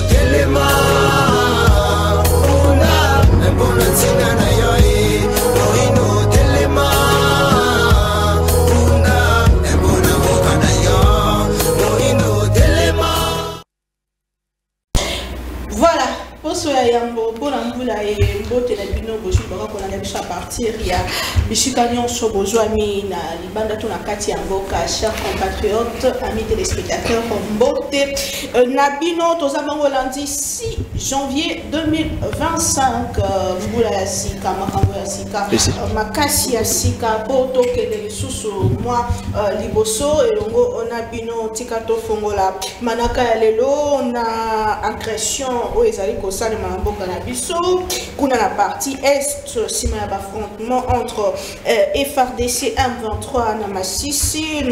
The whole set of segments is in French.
telema una mbona tina na yoi boino telema una mbona boka na yo boino telema. Voilà. Posoya yambo bona mbula e mbote na bino bozu baka kona na biso à partir ya bisika nyonso bozwami na libanda to na kati ya mboka. Chers compatriotes, amis téléspectateurs, mbote na bino toza bango lundi 6 janvier 2025 mbula ya sika makambo ya sika makasi ya sika poto kele lisusu mwa liboso elongo ona bino tika to fongola manaka ya lelo na agression o ezali ko salima mboka na biso kuna la partie est sima ya affrontement entre FARDC M23 na Masisi.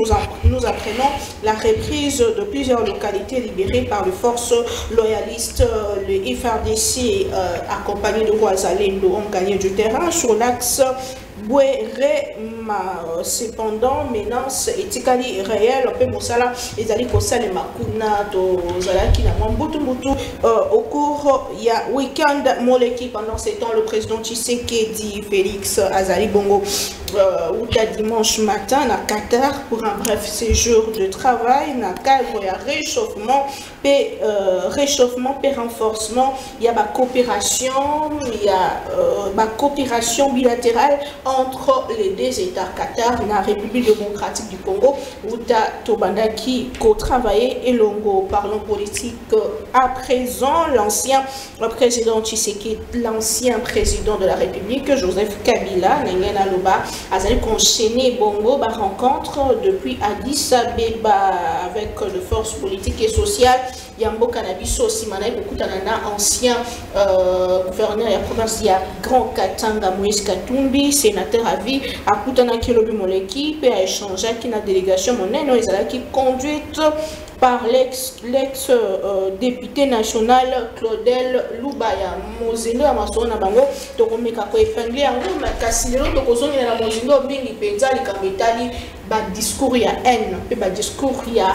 Nous apprenons la reprise de plusieurs localités libérées par les forces loyalistes. Le FARDC accompagné de Ouazalendo ont gagné du terrain sur l'axe Bouéré. Cependant, menace etikali réel on peut mosala ezali kosala makuna to zalaki na mbutu au cours ya week-end moleki. Pendant ce temps, le président Tshisekedi Félix azali bongo ou dimanche matin à Qatar pour un bref séjour de travail na cadre ya réchauffement et renforcement. Il y a ma coopération, il y a ma coopération bilatérale entre les deux États, Qatar et la République démocratique du Congo, où Tobandaki co-travaillé et longo. Parlons politique à présent. L'ancien président Tshisekedi, l'ancien président de la République, Joseph Kabila, Nengena Loba, a enchaîné bongo ba rencontre depuis Addis Abeba avec les forces politiques et sociales. Yambo Canabiso Simanaï Bokutanana, ancien gouverneur de la province de Grand Katanga, Moïse Katumbi, sénateur à vie, à Koutana Kilobi Moleki, et a échangé avec la délégation Moneno qui conduite par l'ex-député national Claudel Lubaya. Mozindo ya masona bango tokomeka ko épinglé yango makasi lelo tokozongi na mozindo mingi penza likambetali ba discours ya haine pe ba discours ya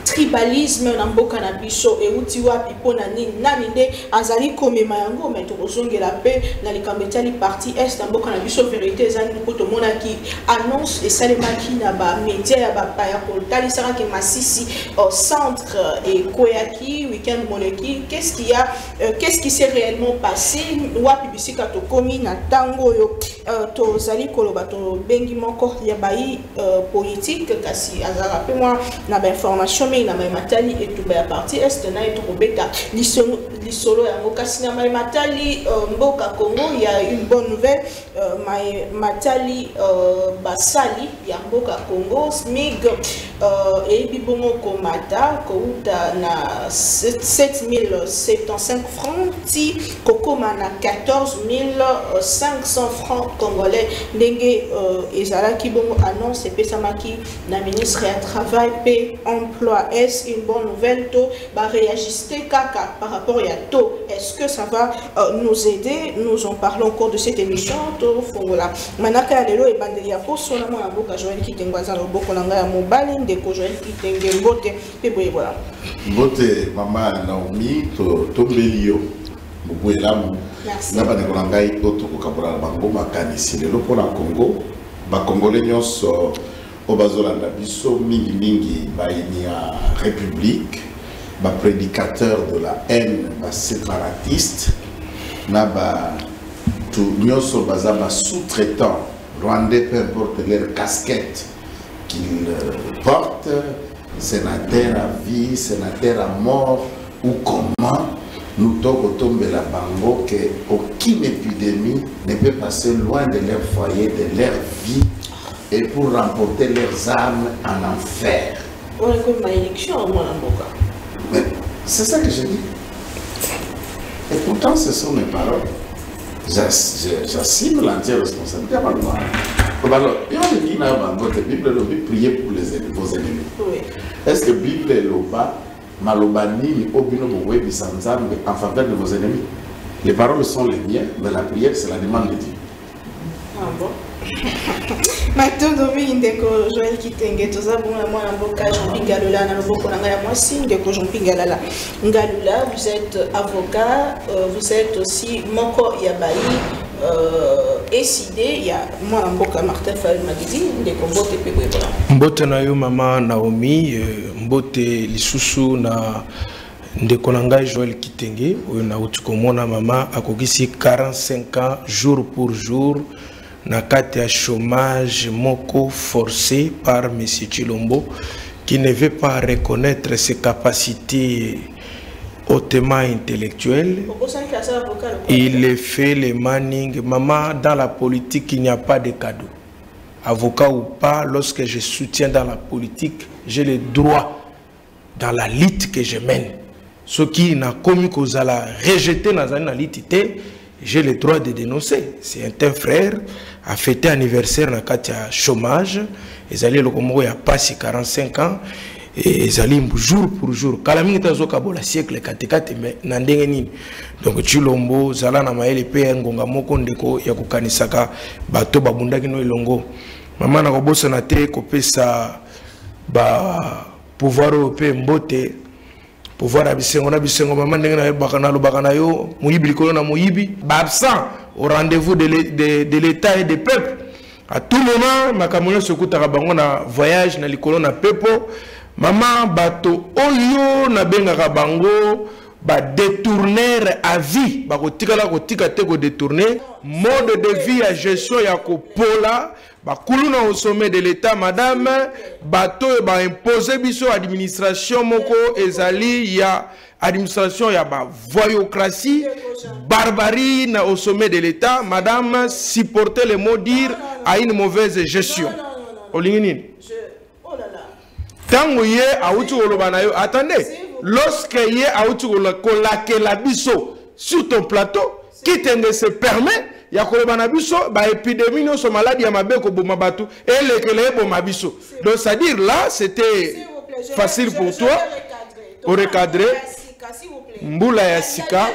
tribalisme na mboka na biso e uti wapi pona nini nani nde azali komema yango mais tokozongela pe na likambetali parti est na mboka na biso vérité ezali ko tomona ki annonce et salemaki na ba média ya ba paya ko tali sara ke Masisi au centre et Koyaki week-end moleki. Qu'est-ce qui s'est réellement passé wapi bisika to komi na tango yo to zali koloba to bengi moko ya bai politique kasi azara pe moi na ba information na matali et tout ba partie est na et tout beta lisolo ya mokasi na matali mboka Congo. Il y a une bonne nouvelle. Matali basali ya mboka Congo smig et bibongo komata kouta na 7075 francs ti kokoma na 14500 francs congolais ndenge ezalaki bongo annonce epesamaki na ministre ya travail pe emploi. Est-ce une bonne nouvelle? To ba réajuster kaka par rapport à to. Est-ce que ça va nous aider? Nous en parlons au cours de cette émission. To fongola manaka lelo e bandelia poso na mwana boka Joël Kitengwaza loboko na ngai ya mobali ndeko Joël Kitenge mbote pe boye voilà mbote mama Naomi to tombelio mobwelamu na bandeko na ngai to tokokabola bango makanisi lelo pona Congo ba congolais nyonso Obazolanda biso mingi mingi baini ya république ba prédicateur de la haine ba séparatiste na ba tout nyonso baza ba sous-traitant rwandais, peu importe leur casquette qu'ils portent, sénateur à vie, sénateur à mort ou comment, nous devons tomber la bango qu'aucune épidémie ne peut passer loin de leur foyer, de leur vie et pour remporter leurs âmes en enfer. On a comme ma élection, moi, mais c'est ça que je dis. Et pourtant, ce sont mes paroles. J'assume l'entière responsabilité. Alors, il y a des qui n'ont pas de Bible, le prier pour vos ennemis. Oui. Est-ce que la Bible est loba, malobani, obino, bowe, bisanzam, en faveur de vos ennemis? Les paroles sont les miennes, mais la prière, c'est la demande de Dieu. Ah bon. Matondo mingi ndeko Joël Kitenge toza bon la mwana mboka Jean Galula na loboko na ngaya mwasi ndeko Jean Galala. Galula, vous êtes avocat, vous êtes aussi moko yabai SID, il y a mwana mboka Martin Fayulu Magidi ndeko mbote pe kwebola. Mbote na yo mama Naomi, mbote lisusu na ndeko na ngai Joël Kitenge oyo na utukomona mama akogisi 45 ans jour pour jour. Na kati ya chômage moko forcé par M. Chilombo qui ne veut pas reconnaître ses capacités hautement intellectuelles. Il fait le manning. Maman, dans la politique, il n'y a pas de cadeau. Avocat ou pas, lorsque je soutiens dans la politique, j'ai le droit dans la lutte que je mène. Ce qui n'a commis qu'aux ala rejeté dans la lutte, j'ai le droit de dénoncer. C'est un frère a fêté anniversaire dans le chômage. Ils allaient le Congo il y a passé 45 ans. Et ils allaient jour pour jour. Kalamini tazoka bola siècle katekate mais nandengeni. Donc Chilombo zala na maele pe ngonga moko ndeko ya kukanisaka bato babundaki no ilongo. Mama na kobosa na te kopesa ba pouvoir pe mbote. Pouvoir abisengo na bisengo maman ndenge na bakana lo bakana yo muyibi likolo na muyibi ba absent au rendez-vous de l'État et des peuples. À tout moment makamona sokutaka bango na voyage na likolo na pepo maman bato oyo na bengaka bango ba détourner à vie ba kotikala kotika te ko détourner mode de vie à gestion ya kopola ba kuluna au sommet de l'État madame bato ba imposer biso administration moko ezali ya administration ya ba voyocratie barbarie na au sommet de l'État madame supporter le mot dire à une mauvaise gestion olinginini tango ye autu olobana yo attendez lorsque ye autu kolakela biso sur ton plateau qui te se permet ya kolobana biso ba épidémie no so maladie ya mabeko boma batu et lekele boma biso donc c'est à dire là c'était facile pour toi au recadrer mbula ya sika.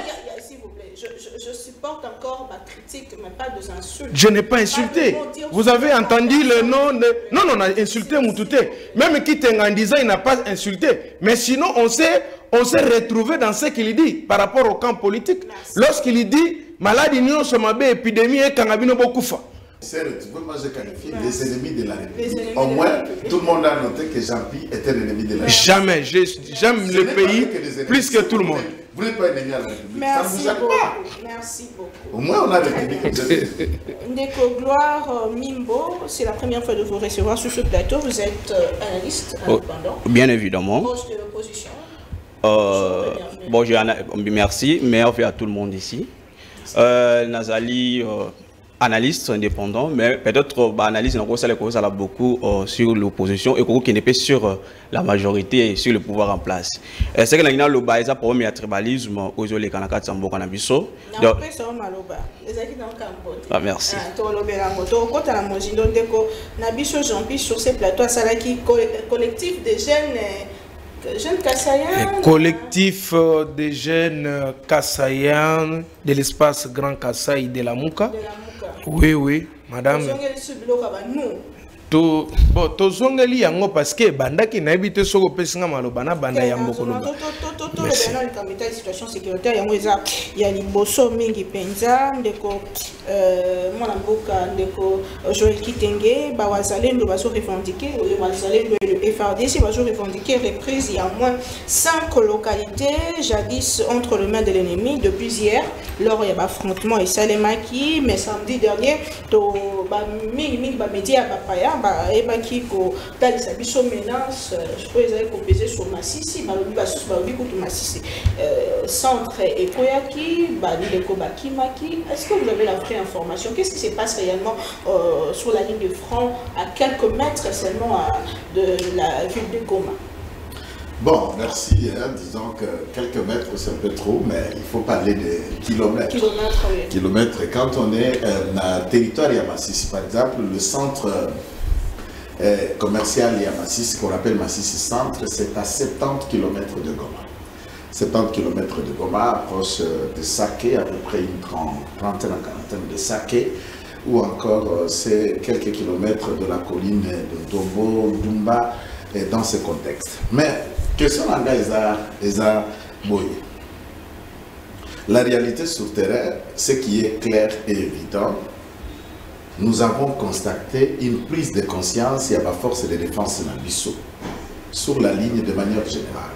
Je supporte encore ma critique, mais pas des insultes. Je n'ai pas insulté. Vous avez entendu le nom de... Non, on a insulté Moutouté. Même qui disant il n'a pas insulté. Mais sinon, on s'est retrouvé dans ce qu'il dit par rapport au camp politique. Lorsqu'il dit, maladie, nous sommes en épidémie et Kangabino Bokoufa. Moi, je qualifie les ennemis de la République. Au moins, tout le monde a noté que Jean-Pi était l'ennemi de la République. Jamais. J'aime le pays plus que tout le monde. Vous n'êtes pas ennemi à la République. Merci beaucoup. Merci beaucoup. Au moins, on a République. Ndeko Gloire Mimbo, c'est la première fois de vous recevoir sur ce plateau. Vous êtes analyste indépendant. Bien évidemment. Poste de l'opposition. Bon, merci. Merci à tout le monde ici. Nazali, analyste indépendant, mais peut-être analyste ça a beaucoup sur l'opposition et qui n'est pas sur la majorité et sur le pouvoir en place. C'est que nous avons pour le tribalisme aux les Kanaka Tsambo Kanabiso. Merci. Sur ces plateaux, collectif des jeunes Kassaïens. Collectif des jeunes Kassaïens de l'espace Grand Kassai de la Mouka. Oui, madame. Tozongeli yango parce que bandaki na ebite soko pesinga malobana banda yango koloba. La situation sécuritaire yango eza ya liboso mingi penza ndeko mwana mboka ndeko Joël Kitenge ba wazalendo bazo revendiquer le wazalendo et le FRDC bazo revendiquer reprise ya moins 5 localités jadis entre les mains de l'ennemi depuis hier lors ya affrontement et Salemaki mais samedi dernier to ba mingi ba média ba paya ebaki ko talisa biso menace je peux essayer de peser sur Massissi balobi basusu balobi kutu Massissi centre ekoyaki bandeko bakimaki. Est-ce que vous avez la vraie information? Qu'est-ce qui se passe réellement sur la ligne de front à quelques mètres seulement de la ville de Goma? Bon, merci. Disons que quelques mètres, c'est un peu trop, mais il faut parler de kilomètres. Oui. Kilomètres. Quand on est dans le territoire Yamassissi, par exemple, le centre commercial Yamassissi, qu'on appelle Massissi Centre, c'est à 70 km de Goma. 70 km de Goma, proche de Saké, à peu près une trentaine à quarantaine de Saké. ou encore c'est quelques kilomètres de la colline de Dobo, Dumba, et dans ce contexte. Mais, question Eza Boye. La réalité sur terrain, ce qui est clair et évident, nous avons constaté une prise de conscience et à la force de défense de Nabisso sur la ligne de manière générale.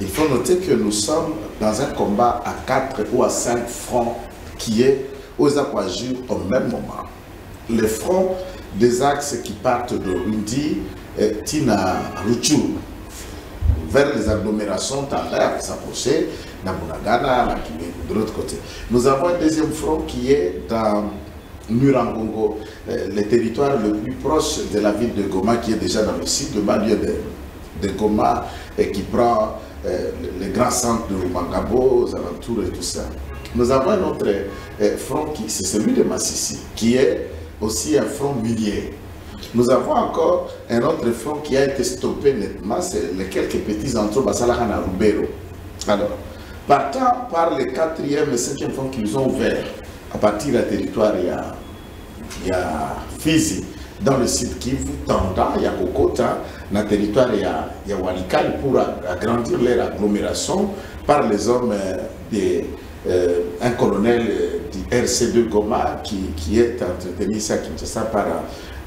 Il faut noter que nous sommes dans un combat à 4 ou à 5 fronts qui est aux Aquajus au même moment. Les fronts des axes qui partent de Rundi et Tina Ruchu vers les agglomérations tendant à s'approcher Nabunagana, de l'autre côté. Nous avons un deuxième front qui est dans Murangongo, le territoire le plus proche de la ville de Goma, qui est déjà dans le site de banlieue de Goma et qui prend les grands centres de Rumangabo, aux alentours et tout ça. Nous avons un autre front, c'est celui de Massissi, qui est aussi un front minier. Nous avons encore un autre front qui a été stoppé nettement, c'est les quelques petits entrées Basalahana Rubero. Alors, partant par les 4e et 5e fronts qu'ils ont ouverts, à partir du territoire, il y a Fizi, dans le site Kivu, tendant, il y a Kokota, dans le territoire, il y a Walikali pour agrandir leur agglomération par les hommes un colonel du RC2 Goma qui est entretenu ici à Kinshasa par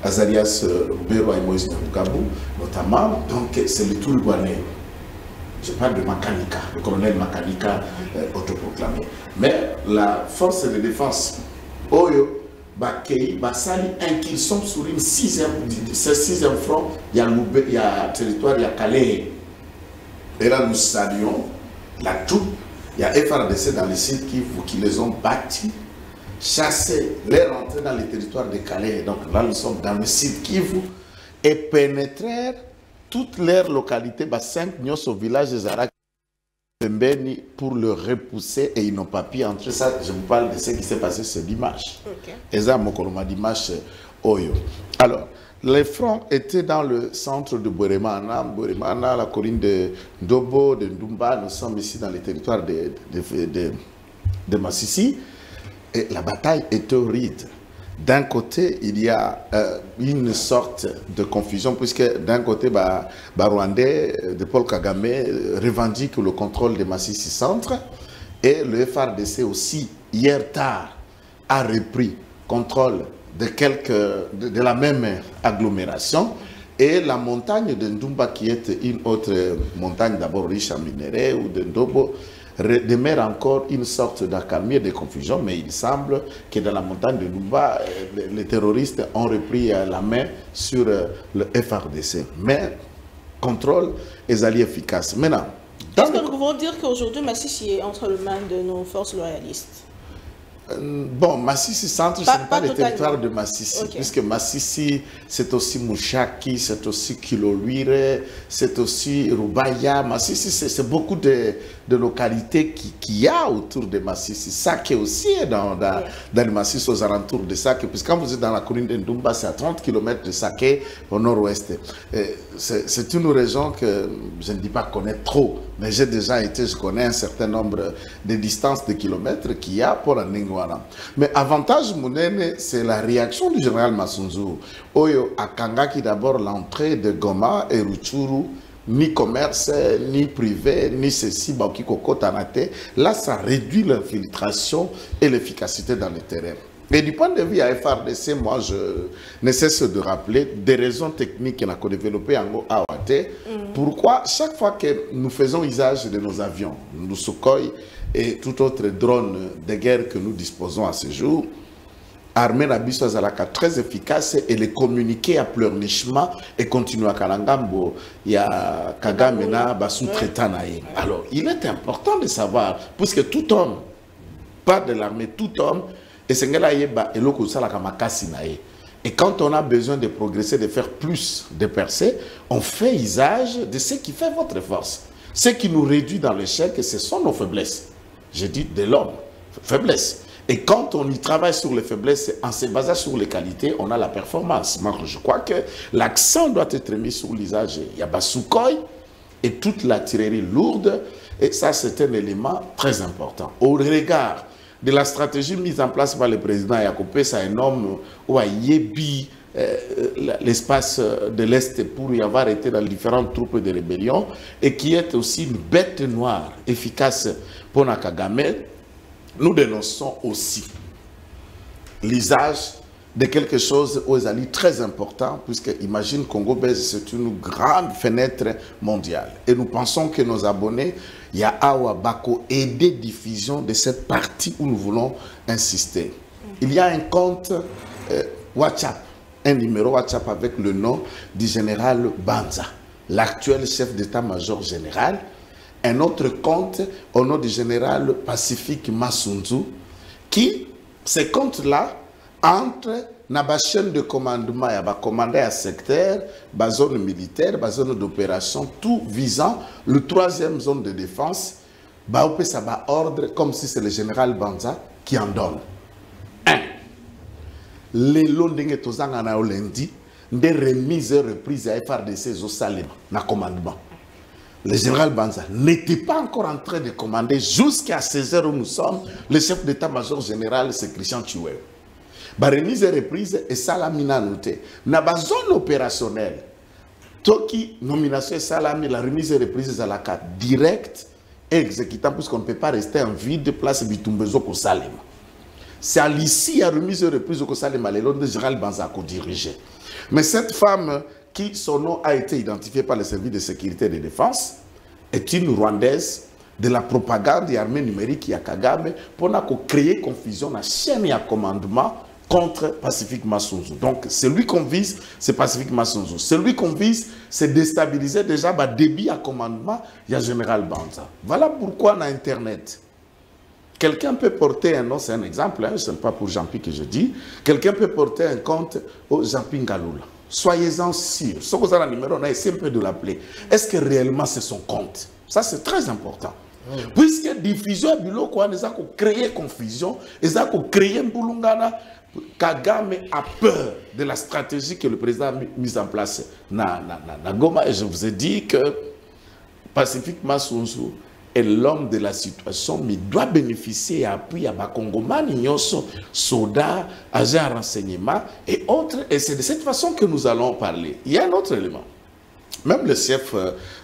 Azarias Rubero et Moïse Nyamugabou, notamment. Donc, c'est le Toulouanais. Je parle de Makanika, le colonel Makanika autoproclamé. Mais la force de défense, Oyo, Bakei, Basali, qu'ils sont sur une 6e front, il y a territoire, il y a Calais. Et là, nous saluons la troupe. Il y a FRDC dans les sites qui les ont bâtis, chassés, les rentrés dans les territoires de Calais. Donc là, nous sommes dans le site Kivu et pénétrèrent toutes leurs localités, 5 Nyos au village de Zarak pour le repousser et ils n'ont pas pu entrer. Ça, je vous parle de ce qui s'est passé ce dimanche. Et ça, mon dimanche, Oyo. Alors, les fronts étaient dans le centre de Boremana, la colline de Dobo, de Ndumba. Nous sommes ici dans les territoires de Massissi. Et la bataille est horrible. D'un côté, il y a une sorte de confusion, puisque d'un côté, Rwandais de Paul Kagame revendique le contrôle de Massissi Centre, et le FRDC aussi, hier tard, a repris contrôle de la même agglomération, et la montagne de Ndumba, qui est une autre montagne d'abord riche en minerais, ou de Ndobo, demeure encore une sorte d'accalmie, de confusion, mais il semble que dans la montagne de Ndumba, les terroristes ont repris la main sur le FRDC. Mais contrôle est allié efficace. Maintenant, est-ce que nous pouvons dire qu'aujourd'hui, Massissi est entre les mains de nos forces loyalistes? Bon, Massissi Centre, ce n'est pas le territoire de Massissi, puisque Massissi, c'est aussi Mouchaki, c'est aussi Kiloluire, c'est aussi Rubaya. Massissi, c'est beaucoup de localités qu'il y a autour de Massissi. Sake aussi est dans le Massissi, aux alentours de Sake, puisque quand vous êtes dans la colline de Ndumba, c'est à 30 km de Sake, au nord-ouest. C'est une région que je ne dis pas connaître trop, mais j'ai déjà été, je connais un certain nombre de distances de kilomètres qu'il y a pour la Ningwana. Mais avantage Mounene, c'est la réaction du général Massunzu. Oyo Akangaki d'abord l'entrée de Goma et Ruchuru, ni commerce, ni privé, ni ceci, Baukiko Tanate. Là, ça réduit l'infiltration et l'efficacité dans le terrain. Et du point de vue à FRDC, moi, je ne cesse de rappeler des raisons techniques qu'on a développées en Awate. Pourquoi, chaque fois que nous faisons usage de nos avions, nos Sukhoi et tout autre drone de guerre que nous disposons à ce jour, l'armée Nabiso Azalaka très efficace et les communiquer à pleurnichement et continuer à Kalangambo, il y a Kagamena, Basou-Tretanae. Alors, il est important de savoir, puisque tout homme, pas de l'armée, tout homme, et quand on a besoin de progresser, de faire plus de percées, on fait usage de ce qui fait votre force. Ce qui nous réduit dans l'échec, ce sont nos faiblesses. Je dis de l'homme, faiblesse. Et quand on y travaille sur les faiblesses, en se basant sur les qualités, on a la performance. Moi, je crois que l'accent doit être mis sur l'usage. Il y a Basukhoi et toute l'artillerie lourde, et ça, c'est un élément très important. Au regard de la stratégie mise en place par le président Yakopé, c'est un homme où a yébi l'espace de l'Est pour y avoir été dans les différentes troupes de rébellion et qui est aussi une bête noire efficace pour Nakagame. Nous dénonçons aussi l'usage de quelque chose aux alliés très important, puisque imagine Congo-Belge, c'est une grande fenêtre mondiale. Et nous pensons que nos abonnés, il y a Awa Bako et des diffusions de cette partie où nous voulons insister. Il y a un compte WhatsApp, un numéro WhatsApp avec le nom du général Banza, l'actuel chef d'état-major général. Un autre compte au nom du général Pacifique Massunzu, qui, ces comptes-là, entre la chaîne de commandement, il y a commandé à secteur, la zone militaire, la zone d'opération, tout visant le 3e zone de défense, ça va ordre comme si c'est le général Banza qui en donne. 1. Les londingues tozanga na lundi, des remises et reprises à FRDC au Salem, na commandement. Le général Banza n'était pas encore en train de commander jusqu'à 16h où nous sommes. Le chef d'état-major général, c'est Christian Chiwewe. La remise et reprise et salamina noté. Dans la zone opérationnelle, Toki, nomination et salami, la remise et reprise à la carte directe et exécutant, puisqu'on ne peut pas rester en vide place Bitumbezo au Salem. C'est à l'ici la remise et reprise au Salem, le long de général Banza qui dirigé. Mais cette femme, qui son nom a été identifié par les services de sécurité et de défense, est une Rwandaise de la propagande et armée numérique à Kagame pour créer confusion dans la chaîne à commandement contre Pacifique Massunzu. Donc, celui qu'on vise, c'est Pacifique Massunzu. Celui qu'on vise, c'est déstabiliser déjà le débit à commandement, il y a Général Banza. Voilà pourquoi on a Internet. Quelqu'un peut porter un nom, c'est un exemple, hein, ce n'est pas pour Jean-Pierre que je dis, quelqu'un peut porter un compte au Jean-Pierre Ngaloula. Soyez-en sûrs. Ce que vous avez un numéro, on a essayé un peu de l'appeler. Est-ce que réellement c'est son compte? Ça, c'est très important. Puisque diffusion à Bilo, ils ont créé confusion, ils ont créé un boulungana. Kagame a peur de la stratégie que le président a mise en place na Goma. Et je vous ai dit que Pacifique Massunzu est l'homme de la situation, mais doit bénéficier à appui à Bakongomani, Nyoso, soldats, agents renseignement et autres. Et c'est de cette façon que nous allons parler. Il y a un autre élément. Même le chef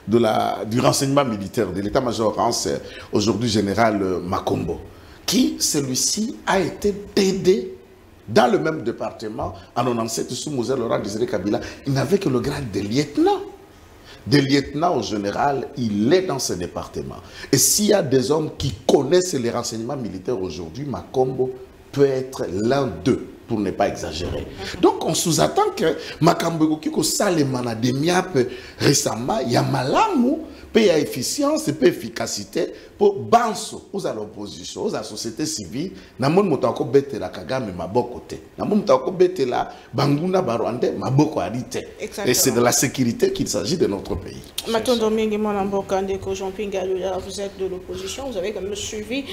du renseignement militaire de l'état-major France, aujourd'hui général Makombo, qui, celui-ci, a été aidé dans le même département, en 97, sous Moussa Laurent Désiré Kabila, il n'avait que le grade de lieutenant. De lieutenant au général, il est dans ce département. Et s'il y a des hommes qui connaissent les renseignements militaires aujourd'hui, Makombo peut être l'un d'eux, pour ne pas exagérer. Donc on sous-attend que Makambo Kiko Salemana de Miap récemment, il y a malamu, il y a efficience et efficacité pour banso aux à l'opposition, aux à la société civile, na mon motako bete la Kagame mabokote, na mon motako bete la Banguna Barwande maboko arite. Et c'est de la sécurité qu'il s'agit de notre pays. Maintenant, Domingue Manambokandeko, Jean-Pierre Ngaloula, vous êtes de l'opposition, vous avez quand même suivi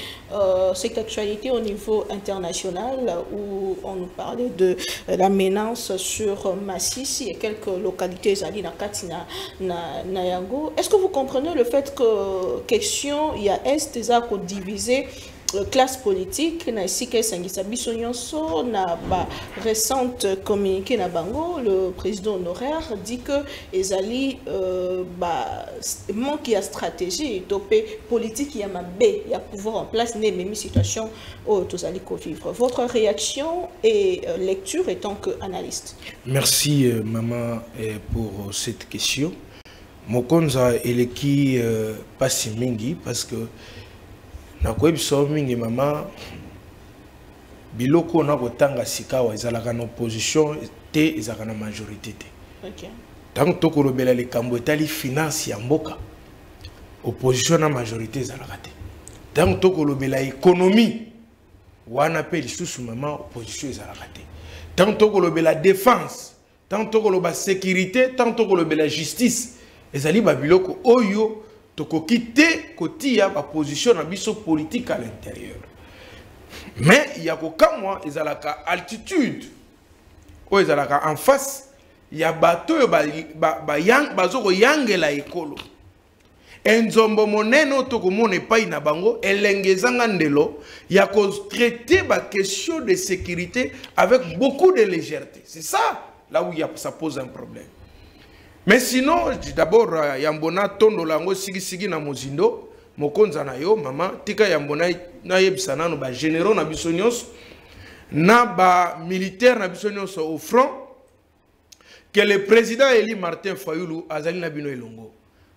cette actualité au niveau international où on nous parlait de la menace sur Massissi et quelques localités Zali Nakatina Nayango. Est-ce que vous comprenez le fait que question il y a est des accords divisés classe politique na isike sangisa biso nyonso na ba récente communiqué na bango le président honoraire dit que ezali manque ya stratégie topé politique ya mabe ya pouvoir en place né même situation au tozali ko vivre. Votre réaction et lecture en tant qu'analyste? Merci maman pour cette question. Mokonza eleki pasi mingi parce que na koyebiso mingi mama biloko na kotanga sikawa ezalaka na opposition te ezalaka na majorité te. OK. Tant tokolobela likambo etali finance ya mboka opposition na majorité ezalaka te. Tant tokolobela économie wana pe lisusu mama opposition ezalaka te. Tant tokolobela défense, tant tokoloba sécurité, tant tokolobela justice ezali ba biloko oyo toko quitter kotia ba position na biso politique à l'intérieur. Mais il y a kokamwa ezalaka altitude o ezalaka en face il y a bato ba yang bazoko yangela ekolo. enzombo moneno to komone pai na bango elengezanga ndelo ya ko traiter ba question de sécurité avec beaucoup de légèreté. C'est ça là où ça pose un problème. Mais sinon d'abord yambona tondo lango sigi na mozindo mokonza na yo mama tika yambona na yebisana no ba généraux na biso nyonso na ba militaire na biso nyonso au front que le président Eli Martin Fayulu azali na bino elongo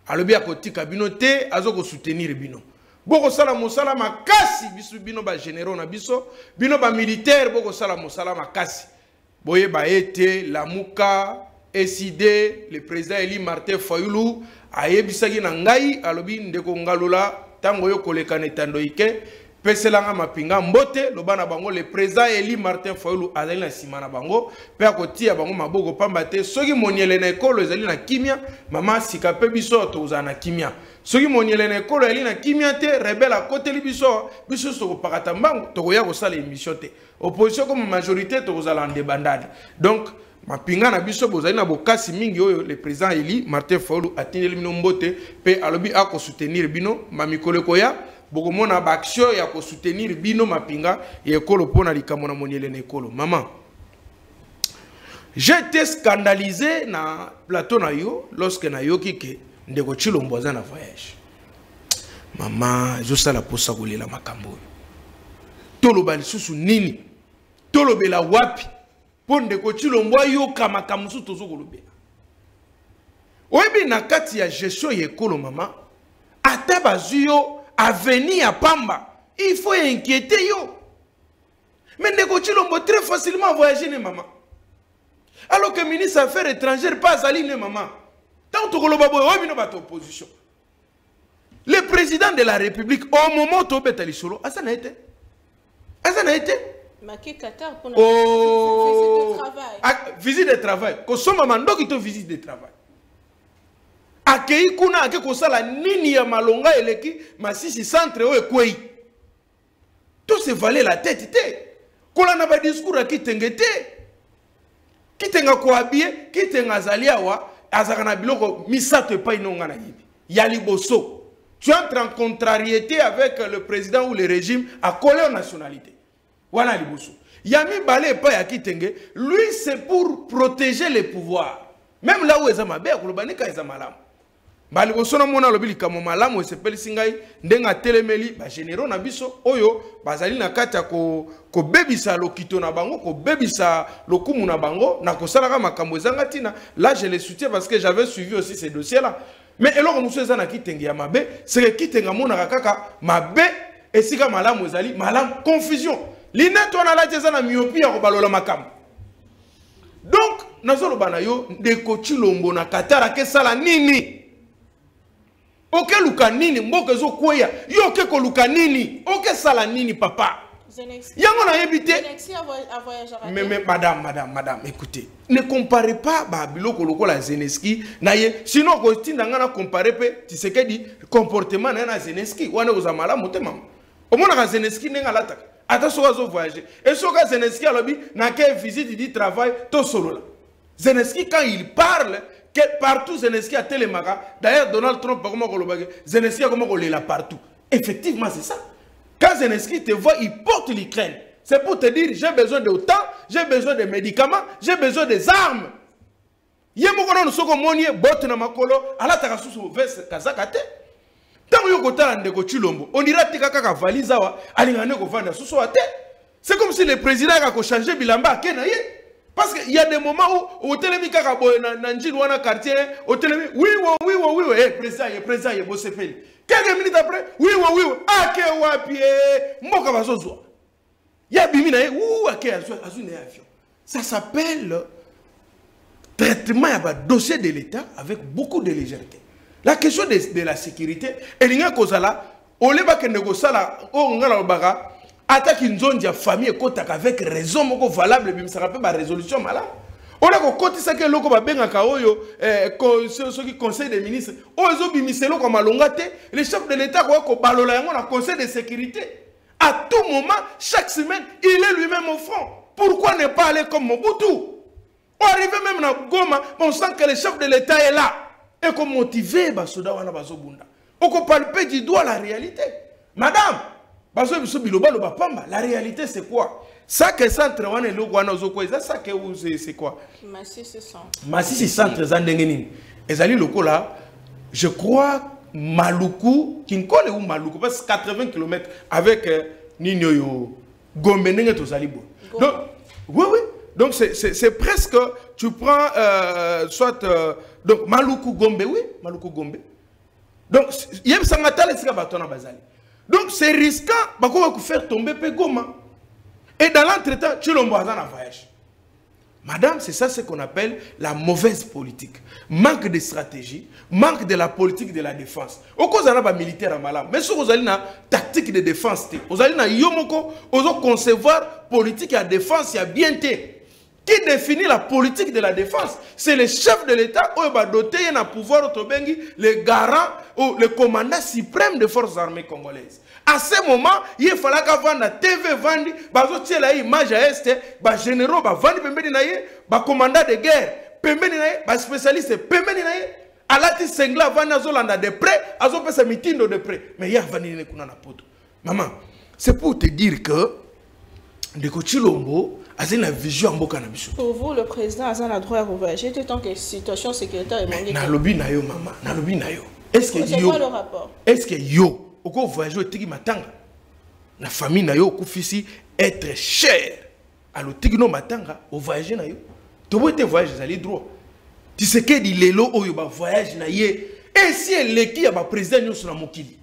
alobi akotika bino te azoko soutenir bino boko sala mosala makasi biso bino ba généraux na biso bino ba militaire boko sala mosala makasi boye ba ete lamuka SID le président Eli Martin Fayulu ayebisaki na ngai alobi ndeko ngalola tango yo koleka netando ike peselanga mapinga mbote lobana bango le président Eli Martin Fayulu azali na sima na bango pe akotia bango maboko pamba te soki moniele na ekolo ezali na kimia mama sika pe biso toza na kimia soki moniele na ekolo ezali na kimia te rebelle akoteli biso soko pakata mbango tokoya kosala émission te opposition comme majorité tokozala en débandade donc mapinga na biso bozali na bokasi mingi oyo le président Eli Martin Fayulu atindeli bino mbote pe alobi ako soutenir bino mamikolo koya bokomona ba action ya ko soutenir bino mapinga ya ekolo pona likambo na moniele na ekolo. Maman, j'ai été scandalisé na plateau na yo lorsque na yo kike ndeko Chilombo aza na voyage. Maman, je sala posa kolela makambo. Toloba lisusu nini? Tolobela wapi? Po ndeko Chilombo yo kama kamusu tozo kolobela. Oyebi na kati ya gestion ya ekolo mama, ata bazuyo avenir à Pamba, il faut inquiéter yo. Mais ndeko Chilombo très facilement voyager ne maman. Alors que le ministre des Affaires étrangères passe à l'île maman. Tant que le opposition. Le président de la République au moment où tu es solo, ça n'a été. Ça n'a été. Maké Qatar pour visite de travail. Visite de travail. Ko soma mando ki to visite de travail. Akei kuna ake kosala nini ya malonga eleki masisi centre o ekwei. Tout se valait la tête te. Kola na ba discours aki tengete. Kitenga ko habillé, kitenga zalia wa azaka na biloko misato pa inonga na yibi. Ya liboso. Tu entres en contrariété avec le président ou le régime à coller aux nationalités. Wana liboso. Yami balé pa ya kitenge, lui c'est pour protéger les pouvoirs. Même là où ezama be kolobani ka ezama malamu. Baliboso na mona lobili kamo malamu esepeli singai ndenga telemeli ba généraux na biso oyo bazali na kati ya ko bebisa lokito na bango ko bebisa lokumu na bango na kosalaka makambo ezanga tina. Là je les soutiens parce que j'avais suivi aussi ces dossiers là. Mais eloko muso eza na kitenge ya mabe c'est que kitenge mona kaka mabe esika malamu ezali malamu confusion. Lineto na la teza na myopie ko balola makambo. Donc nazolo banayo ndeko Chilombo na Katara ke sala nini? Oke luka nini mboka zo kweya yo ke ko luka nini oke sala nini papa yango na yebite mais madame écoutez ne comparez pas ba biloko lokola Zelensky na ye sinon ko tinda ngana comparer pe Tshisekedi comportement na Zelensky wana uzamala motema omona ka Zelensky nenga lata ata so zo voyager et so ka Zelensky alobi na ke visite du travail to solo là Zelensky quand il parle que partout Zelensky a télémaga. D'ailleurs, Donald Trump, comment Zelensky a comment la partout. Effectivement, c'est ça. Quand Zelensky te voit, il porte l'Ukraine. C'est pour te dire, j'ai besoin de temps, j'ai besoin de médicaments, j'ai besoin des armes. Yemokona nosoko monier botte na makolo, ala takasusu veste kazakate. Tant yo kota ndeko Chilombo, on ira tika kaka valise wa, alingane ko vanda susu ate. C'est comme si le président a changé bilamba kenaye. Parce qu'il y a des moments où au télémi kakabo nanjil wana quartier au télémi oui président il bosse fait quelques minutes après oui ake wapi mboka bazozwa ya bimina ou ake azune avion. Ça s'appelle traitement ya dossier de l'État avec beaucoup de légèreté. La question de la sécurité elinga kozala oleba ke negosala o ngala baga attaque une zone de famille avec raison moko valable bim ça rappelle ba résolution malade on a ko kotisa ke loko ba benga ka oyo qui conseil des ministres ozo bimiselo ko malonga te le chef de l'état ko balola yango na conseil de sécurité à tout moment chaque semaine il est lui-même au front. Pourquoi ne pas aller comme Mobutu? On arrive même na Goma on sent que le chef de l'état est là et qu'on motiver ba soda wana bazobunda On peut palper du doigt la réalité. Madame, la réalité c'est quoi? Ça que centre wana eloko wana ozoko eza ça que c'est quoi? Massif centre. Massif centre zandengeni. Ezali lokola, je crois Maluku, Kinkole ou Maluku, parce que 80 km avec Ninyoyo, Gombe nenge to zalibo. Donc, oui, oui. Donc c'est presque, tu prends soit, donc Maluku Gombe, oui, Maluku Gombe. Donc, il y a donc c'est risquant, bah, qu'on va faire tomber Pegoma. Et dans l'entretemps, tu l'envoies dans un voyage. Madame, c'est ça ce qu'on appelle la mauvaise politique. Manque de stratégie, manque de la politique de la défense. Au cause de la militaire à Malam, mais si vous avez une tactique de défense, vous avez une yomoko, vous allez concevoir politique de défense, il y a bien été. Qui définit la politique de la défense? C'est le chef de l'État qui va doter un pouvoir le garant ou le commandant suprême des forces armées congolaises. À ce moment, il fallait qu'avant la TV vende, bazotie la image à est, ba généraux ba vendre pembeni na ye, ba commandant de guerre pembeni na ye, ba spécialiste pembeni na ye, alati sengla vanda zolanda de près, azo pesa mitindo de près. Mais ya vandi ne kuna na poto. Maman, c'est pour te dire que Ndeko Tshilombo a une vision en boka na biso. Pour vous, le président a un droit à voyager tant que la situation sécuritaire est mondiale. Na lobi na yo maman, na lobi na yo. Est-ce que c'est quoi le rapport? Est-ce que yo oko voyager au tiki matanga? La famille na yo okufisi être cher. Alors tiki no matanga au voyager na yo. To bo te voyage zali droit. Tu sais que di lelo oyo ba voyage na ye. Et si eleki ya ba président nyoso na mokili.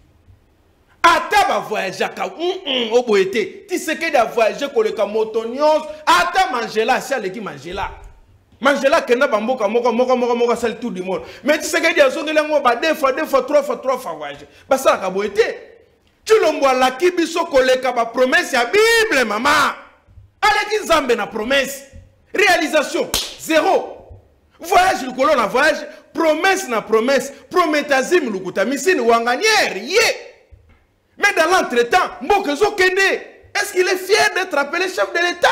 Ata ba voyager ka o boete. Tu sais que da voyager ko le ka motonios, ata Mangela si aleki Mangela. Mangela kenda bamboka moko sali tout du monde. Mais tu sais que dia zongela ngo ba deux fois 3 fois voyager. Ba ça ka boete. Tu l'omboa la kibiso ko le ka ba promesse ya Bible maman. Aleki Nzambe na promesse. Réalisation zéro. Voyage le colon na voyage, promesse na promesse, prométhazime le kutamisine wanganière, yeah. Mais dans l'entretemps, Mbokezo Kende, est-ce qu'il est fier d'être appelé chef de l'État?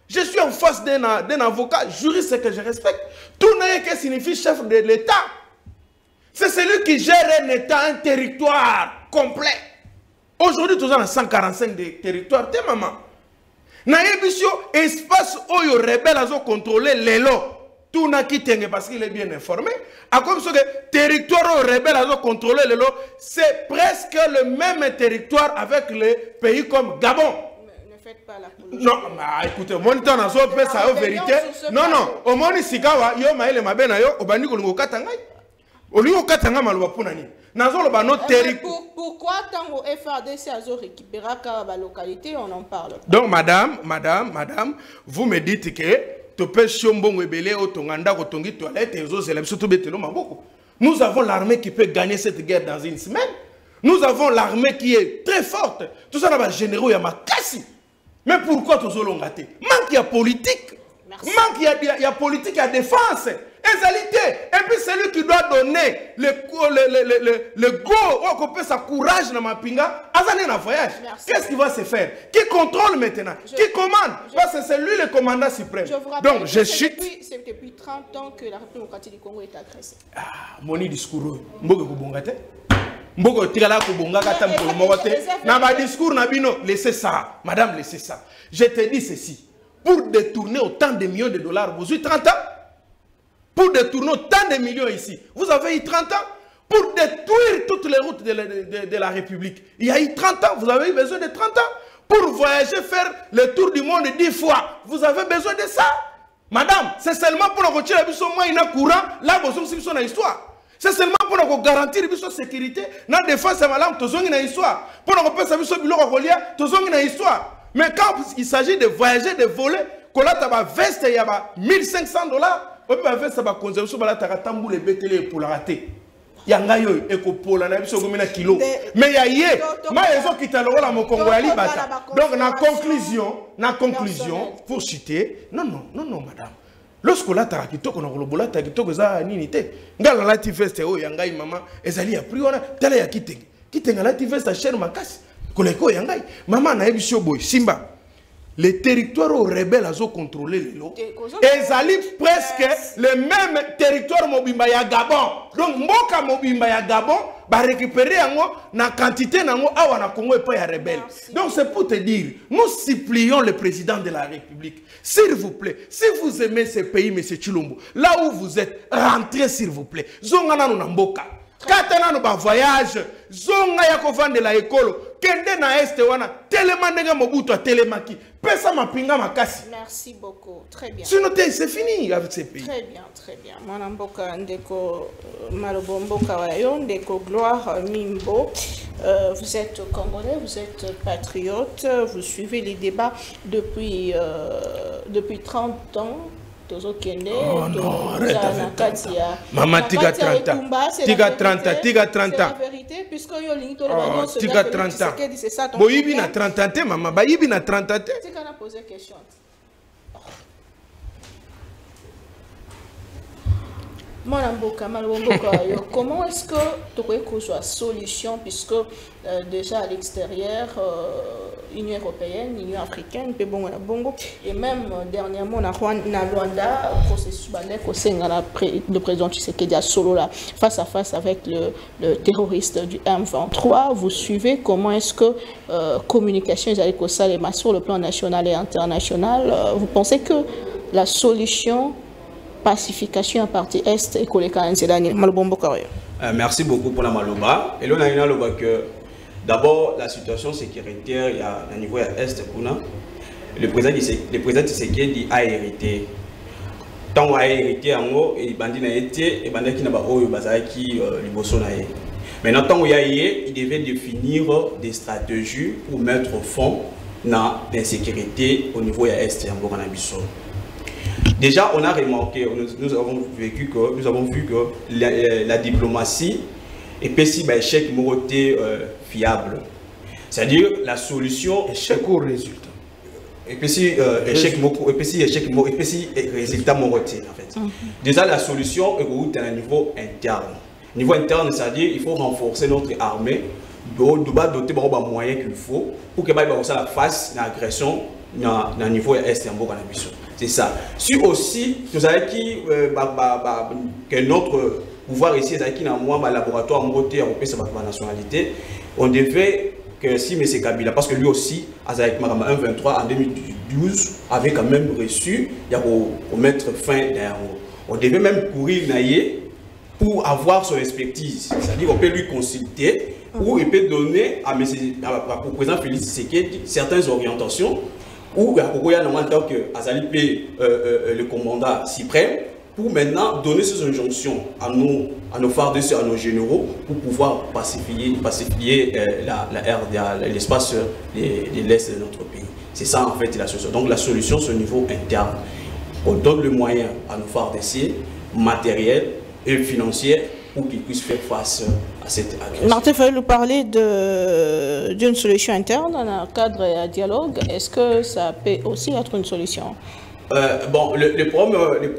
Je suis en face d'un avocat, juriste que je respecte. Tout n'est que signifie chef de l'État. C'est celui qui gère un État, un territoire complet. Aujourd'hui, nous avons 145 territoires. T'es maman. Naïbisio, espace où les rebelles ont contrôlé l'élo. Tout n'a quitté parce qu'il est bien informé. À comme ça que territoire où les rebelles ont contrôlé l'élo, c'est presque le même territoire avec les pays comme Gabon. Ne faites pas la politique. Non, mais écoutez, mon temps n'a pas fait ça, vérité. Non, non, au moins, si Gawa, yo maïle ma ben ayo, au bani ko ngo katanga. Au lieu katanga maluba punani. Nazo lo bano territoire. Pourquoi tant au FRDC a récupéré la localité, on en parle. Donc madame, vous me dites que nous avons l'armée qui peut gagner cette guerre dans une semaine. Nous avons l'armée qui est très forte. Tout ça là généraux ya makasi. Mais pourquoi tout ça l'ongate? Manque ya politique. Manque ya politique ya défense. Égalité. Et puis c'est lui qui doit donner le go ou couper sa courage dans ma pinga. Azane na voyage. Qu'est-ce qu'il va se faire? Qui contrôle maintenant? Qui commande? Parce que c'est lui le commandant suprême. Donc je chute. C'est depuis 30 ans que la République démocratique du Congo est agressée. Ah, mon discours. Mbogo kubongate. Mbogo tigala kubonga kata mpolo mogote. Na ba discours na bino, laissez ça. Madame, laissez ça. Je te dis ceci. Pour détourner autant de millions de dollars, vous avez 30 ans? Pour détourner autant de millions ici, vous avez eu 30 ans? Pour détruire toutes les routes de la République, il y a eu 30 ans, vous avez eu besoin de 30 ans? Pour voyager, faire le tour du monde 10 fois, vous avez besoin de ça? Madame, c'est seulement pour nous retirer le moins in courant, là, vous avez une histoire. C'est seulement pour nous garantir la sécurité, la défense, madame, vous avez une histoire. Pour nous faire ça, vous avez une histoire. Mais quand il s'agit de voyager, de voler, quand là, tu as veste, il y a 1500 $, on peut faire ça, conservation, tu as tambou les bétélés pour la rater. Il y a un yo ekopola na biso gomina kilo. Mais il y a yé, ma raison qui t'a le rôle à mon Congo ali bata. Donc na conclusion, pour citer, non madame. Lorsque là t'as kitoko na kolobola t'as kitoko za nini te. Ngala la tiveste o yangai mama ezali ya priona tala ya kitenge. Kitenge la tiveste cher makasi. Koleko yangai mama na ebisio boy Simba. Les territoires aux rebelles ont contrôlé les lots. Et ils allaient presque le même territoire Mobimba ya Gabon. Donc, Moka Mobimba ya Gabon, va récupérer la quantité à Congo et pas à rebelle. Donc c'est pour te dire, nous supplions le président de la République, s'il vous plaît, si vous aimez ce pays, M. Chilombo, là où vous êtes, rentrez s'il vous plaît. Zongana no namboka. Katana no ba voyage, zonga ya kovande la école, kende na este wana, telemandega mobutu a telemaki, pesa mapinga makasi. Merci beaucoup, très bien. Sinon c'est fini avec ces pays. Très bien, très bien. Mwanamboka ndeko malobomboka wayo ndeko Gloire Mimbo. Vous êtes congolais, vous êtes patriote, vous suivez les débats depuis 30 ans. Oh non, arrête avec ça. Maman, tiga 30 ans. Tiga 30 ans, tiga 30 ans. C'est la vérité, puisque tiga 30 ans. Bon, il y a 30 ans, maman. Il y a 30 ans. C'est qu'on a posé question. Comment est-ce que tu crois que soit solution, puisque déjà à l'extérieur, Union européenne, Union africaine, et même dernièrement, on a Rwanda, le président Tshisekedi a solo là, face à face avec le terroriste du M23. Vous suivez comment est-ce que communication avec Salema sur le plan national et international, vous pensez que la solution pacification à partir est et merci beaucoup pour la maloba. Et là, on a que d'abord la situation sécuritaire, il y a un niveau est le président Tshisekedi a hérité. Tant qu'on a hérité en haut, et bandit n'a été et bandit qui n'a pas eu bazaki liboso na ye. Maintenant tant qu'il y a il devait définir des stratégies pour mettre fond dans l'insécurité au niveau est et en Burkina-Faso. Déjà, on a remarqué, nous avons vu que la diplomatie est possible à échec moroté fiable. C'est-à-dire la solution échec au résultat. Et puis résultat moroté en fait. Déjà la solution est au niveau interne. Niveau interne, c'est-à-dire il faut renforcer notre armée, doter des moyens qu'il faut pour que la face l'agression dans le niveau est en Burkina-Faso. C'est ça. Si aussi, nous avons que notre pouvoir ici, dans un laboratoire européen sur la nationalité, on devait que si M. Kabila, parce que lui aussi, avec 1-23 en 2012, avait quand même reçu, pour mettre fin derrière. On devait même courir pour avoir son expertise. C'est-à-dire qu'on peut lui consulter ou il peut donner au président Félix Tshisekedi certaines orientations ou il y a en tant que le commandant suprême pour maintenant donner ces injonctions à nos phares de à nos généraux pour pouvoir pacifier l'espace de l'Est de notre pays. C'est ça en fait la solution. Donc la solution c'est au niveau interne. On donne le moyen à nos phares d'essai, matériel et financier pour qu'ils puissent faire face à cette agression. Martin Fayulu parlait d'une solution interne dans un cadre de dialogue. Est-ce que ça peut aussi être une solution? Bon,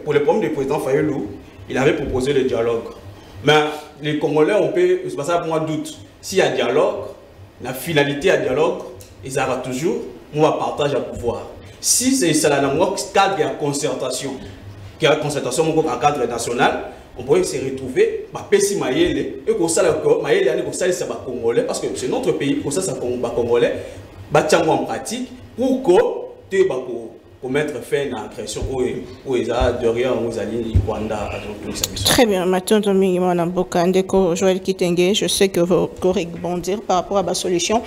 pour le problème du président Fayulu, il avait proposé le dialogue. Mais les Congolais, c'est pas ça pour moi doute. S'il y a dialogue, la finalité à dialogue, ils auront toujours moi partage à pouvoir. Si c'est ça, cadre de concertation, en cadre national, on pourrait se retrouver Pessi Mayele et qu'on s'aille Mayele c'est Congolais parce que c'est notre pays, pour ça Congolais, en pratique pour que mettre fin à l'agression où ils ont derrière aux alliés Rwanda. Très bien, maintenant Joël Kitenge, je sais que vous pourrez rebondir par rapport à la solution,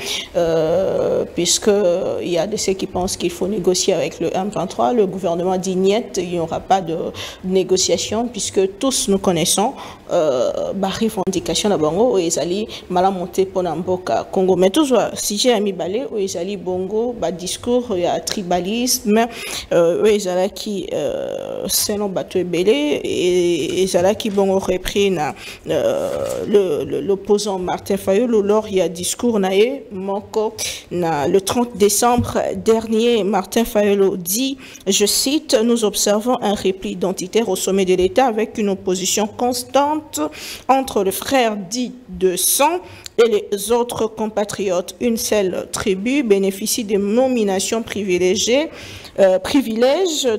puisqu'il y a de ceux qui pensent qu'il faut négocier avec le M23. Le gouvernement dit niet, il n'y aura pas de négociation, puisque tous nous connaissons la revendication de Bongo, où ils allaient mal monter pour Namboka Congo. Mais toujours, si j'ai mis balé, où ils allaient Bongo, discours, il y a tribalisme. Ezala qui selon Bateau Belé et Ezala qui bon repris l'opposant Martin Fayulu lors il y a discours naé Moko le 30 décembre dernier. Martin Fayulu dit, je cite, nous observons un repli identitaire au sommet de l'État avec une opposition constante entre le frère dit de sang et les autres compatriotes. Une seule tribu bénéficie de nominations privilèges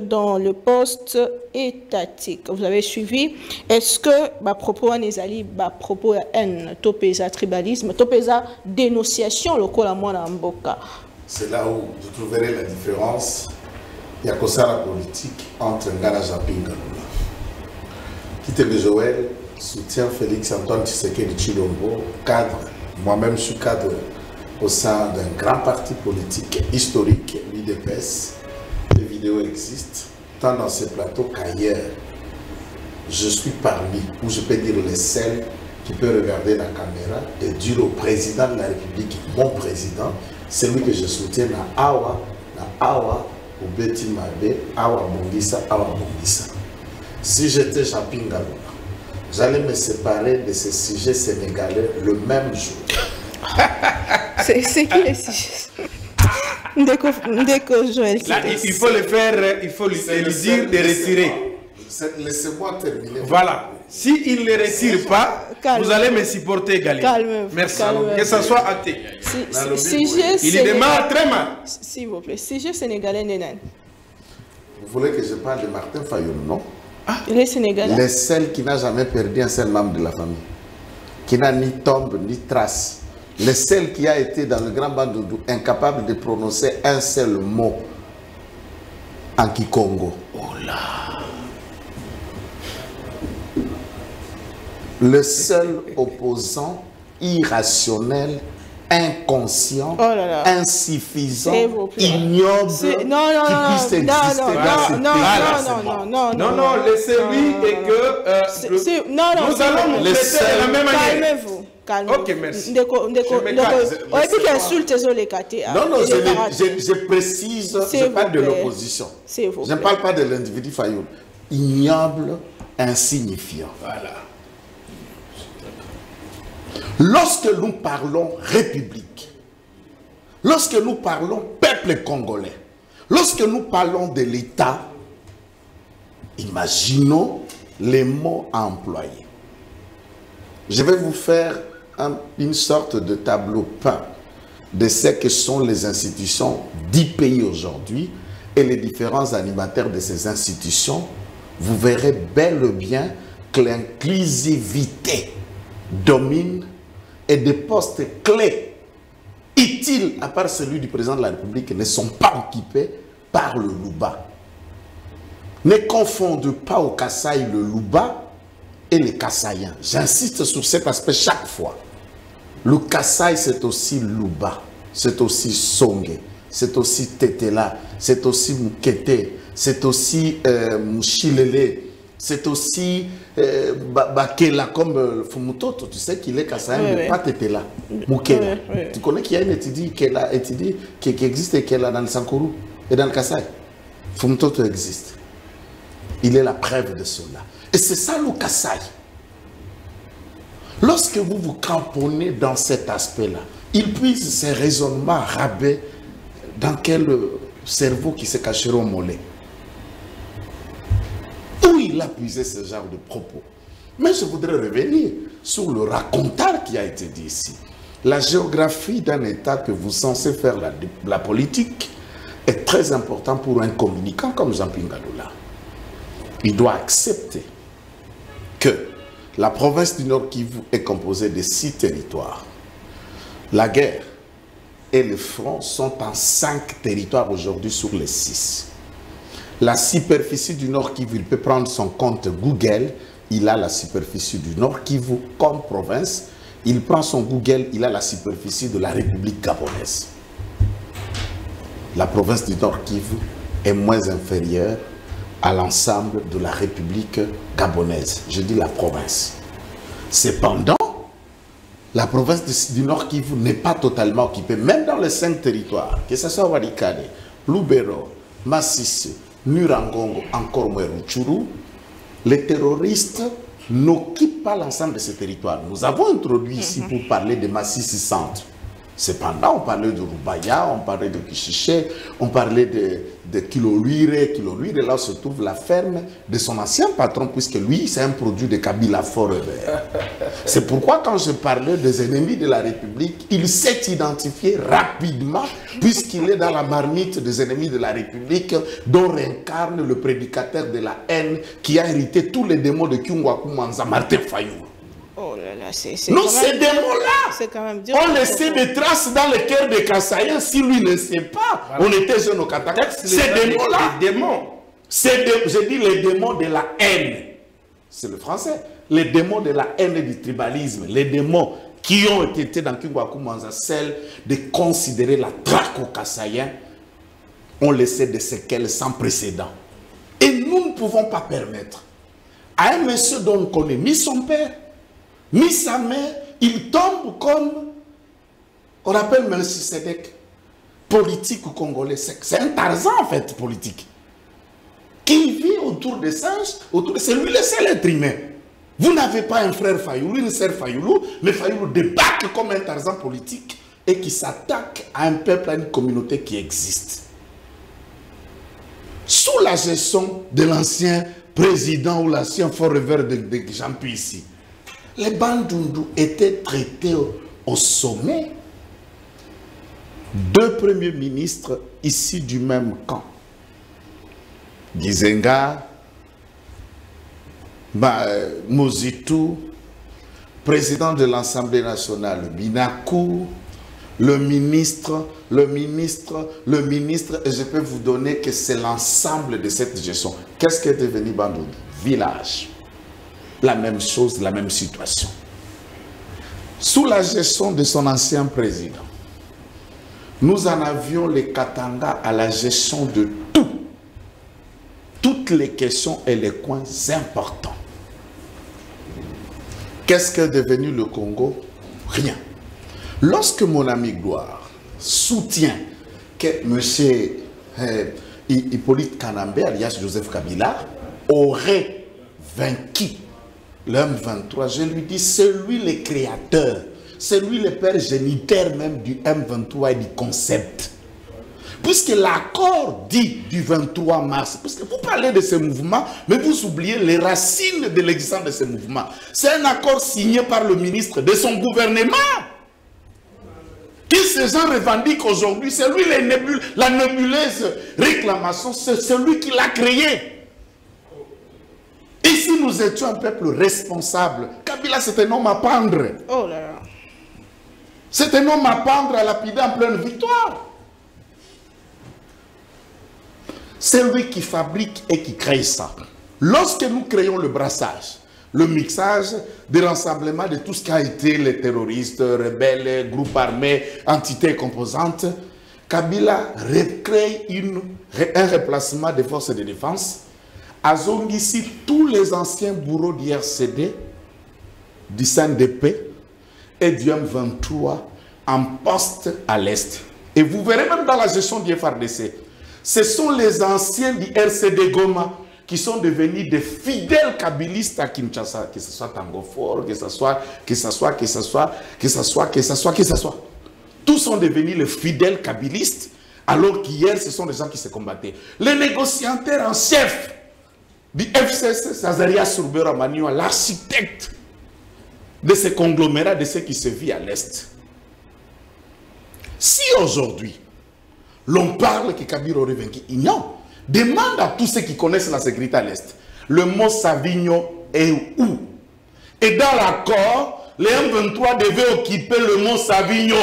dans le poste étatique. Vous avez suivi. Est-ce que propos anezali propos haine topeza tribalisme topeza dénonciation lokola mwana mboka? C'est là où vous trouverez la différence. Il y a la politique entre Ngala Japing et Lula. Kitenge Joël soutient Félix Antoine Tshisekedi Tshilombo, cadre. Moi-même, je suis cadre au sein d'un grand parti politique historique, l'UDPS. Les vidéos existent, tant dans ces plateaux qu'ailleurs. Je suis parmi, ou je peux dire les seuls qui peut regarder la caméra et dire au président de la République, mon président, celui que je soutiens à Awa, au Betty Mabe, Awa Bongissa, Awa Bongissa. Si j'étais Japing Lula, j'allais me séparer de ces sujets sénégalais le même jour. C'est qui les sujets? Joël, là, il faut le faire, il faut lui dire de retirer. Laissez-moi terminer. Voilà. S'il ne le retire pas, vous allez me supporter également. Merci. Que ça soit acté. Il demande très mal. S'il vous plaît, sujet sénégalais, Nénan. Vous voulez que je parle de Martin Fayoum, non? Les Sénégalais. Les seuls qui n'a jamais perdu un seul membre de la famille. Qui n'a ni tombe ni trace. Le seul qui a été dans le grand Bandundu incapable de prononcer un seul mot en Kikongo. Oh là. Le seul opposant irrationnel, inconscient, insuffisant, ignoble qui puisse exister dans ce pays. Non, laissez-lui et que nous allons nous traiter de la même manière. Calmez-vous. Ok, merci. Non, je précise, je parle de l'opposition. Je ne parle pas de l'individu Fayoum. Ignoble, insignifiant. Voilà. Lorsque nous parlons République, lorsque nous parlons peuple congolais, lorsque nous parlons de l'État, imaginons les mots à employer. Je vais vous faire une sorte de tableau peint de ce que sont les institutions du pays aujourd'hui et les différents animateurs de ces institutions. Vous verrez bel et bien que l'inclusivité domine et des postes clés utiles, à part celui du président de la République, ne sont pas occupés par le Louba. Ne confondez pas au Kasaï le Louba et les Kassaïens. J'insiste sur cet aspect chaque fois. Le Kasaï, c'est aussi Louba, c'est aussi Songé, c'est aussi Tetela, c'est aussi Mukete, c'est aussi Mouchilele, c'est aussi Bakela comme Fumutoto. Tu sais qu'il est Kassaïen, mais pas Tetela. Mukela. Tu connais qu'il y a une étude qui existe Kela dans le Sankourou et dans le Kasaï. Fumutoto existe. Il est la preuve de cela. Et c'est ça le Kasaï. Lorsque vous vous cramponnez dans cet aspect-là, il puise ces raisonnements rabais dans quel cerveau qui se cacherait au mollet. Où il a puisé ce genre de propos. Mais je voudrais revenir sur le raconteur qui a été dit ici. La géographie d'un État que vous censez faire la politique est très importante pour un communicant comme Jean-Pierre Lula. Il doit accepter que la province du Nord Kivu est composée de 6 territoires. La guerre et le front sont en 5 territoires aujourd'hui sur les 6. La superficie du Nord Kivu, il peut prendre son compte Google, il a la superficie du Nord Kivu comme province. Il prend son Google, il a la superficie de la République gabonaise. La province du Nord Kivu est moins inférieure à l'ensemble de la République gabonaise. Je dis la province. Cependant, la province du Nord Kivu n'est pas totalement occupée, même dans les 5 territoires, que ce soit Walikale, Lubero, Massissi, Nurangongo, encore moins Rutshuru, les terroristes n'occupent pas l'ensemble de ces territoires. Nous avons introduit ici pour parler de Massissi Centre. Cependant, on parlait de Rubaya, on parlait de Kishiché, on parlait de Kiloluire. Kiloluire, là se trouve la ferme de son ancien patron, puisque lui, c'est un produit de Kabila Forever. C'est pourquoi, quand je parlais des ennemis de la République, il s'est identifié rapidement, puisqu'il est dans la marmite des ennemis de la République, dont réincarne le prédicateur de la haine qui a hérité tous les démons de Kyungwaku Manza, Martin Fayou. Oh là là, non, ces démons-là, c'est quand même dur. on laissait des traces dans le cœur des Kassaïens. Si lui ne sait pas, voilà. On était jeunes au Katanga. Ces démons-là, je dis les démons de la haine. C'est le français. Les démons de la haine et du tribalisme. Les démons qui ont été dans Kyungwaku Manza, celle de considérer la traque aux Kassaïens, ont laissé des séquelles sans précédent. Et nous ne pouvons pas permettre à un monsieur dont on ne connaît ni son père, ni sa mère, il tombe comme, on appelle Melchisedec, politique ou congolais. C'est un Tarzan en fait, politique. Qui vit autour des singes, c'est lui le seul être humain. Vous n'avez pas un frère Fayoulou, une sœur Fayoulou, mais Fayoulou débarque comme un Tarzan politique et qui s'attaque à un peuple, à une communauté qui existe. Sous la gestion de l'ancien président ou l'ancien forever de Jean-Pierre ici, les Bandundu étaient traités au sommet. Deux premiers ministres issus du même camp. Gizenga, Mozitu, président de l'Assemblée nationale, Binakou, le ministre, et je peux vous donner que c'est l'ensemble de cette gestion. Qu'est-ce qui est devenu Bandundu? Village. La même chose, la même situation. Sous la gestion de son ancien président, nous en avions les Katanga à la gestion de tout. Toutes les questions et les coins importants. Qu'est-ce qu'est devenu le Congo? Rien. Lorsque mon ami Gloire soutient que M. Hippolyte Kanambe, alias Joseph Kabila, aurait vaincu le M23, je lui dis, c'est lui le créateur, c'est lui le père géniteur même du M23 et du concept. Puisque l'accord dit du 23 mars, puisque vous parlez de ce mouvement, mais vous oubliez les racines de l'existence de ce mouvement. C'est un accord signé par le ministre de son gouvernement. Qui ces gens revendiquent aujourd'hui, c'est lui la nébuleuse réclamation, c'est celui qui l'a créé. Et si nous étions un peuple responsable, Kabila c'est un homme à pendre. Oh là là. C'est un homme à pendre, à lapider en pleine victoire. C'est lui qui fabrique et qui crée ça. Lorsque nous créons le brassage, le mixage, des rassemblements de tout ce qui a été les terroristes, rebelles, groupes armés, entités composantes, Kabila recrée un remplacement des forces de défense. À Zongissi, tous les anciens bourreaux du RCD, du CNDP et du M23 en poste à l'Est. Et vous verrez même dans la gestion du FRDC, ce sont les anciens du RCD Goma qui sont devenus des fidèles kabylistes à Kinshasa, que ce soit Tangofor, que ce soit. Tous sont devenus les fidèles kabylistes, alors qu'hier, ce sont des gens qui se combattaient. Les négociateurs en chef du FCC, Sazaria Sourbera Manioua, l'architecte de ce conglomérat, de ce qui se vit à l'Est. Si aujourd'hui, l'on parle que Kabila aurait vaincu, non. Demande à tous ceux qui connaissent la sécurité à l'Est. Le mot Savigno est où? Et dans l'accord, les M23 devaient occuper le mont Savigno.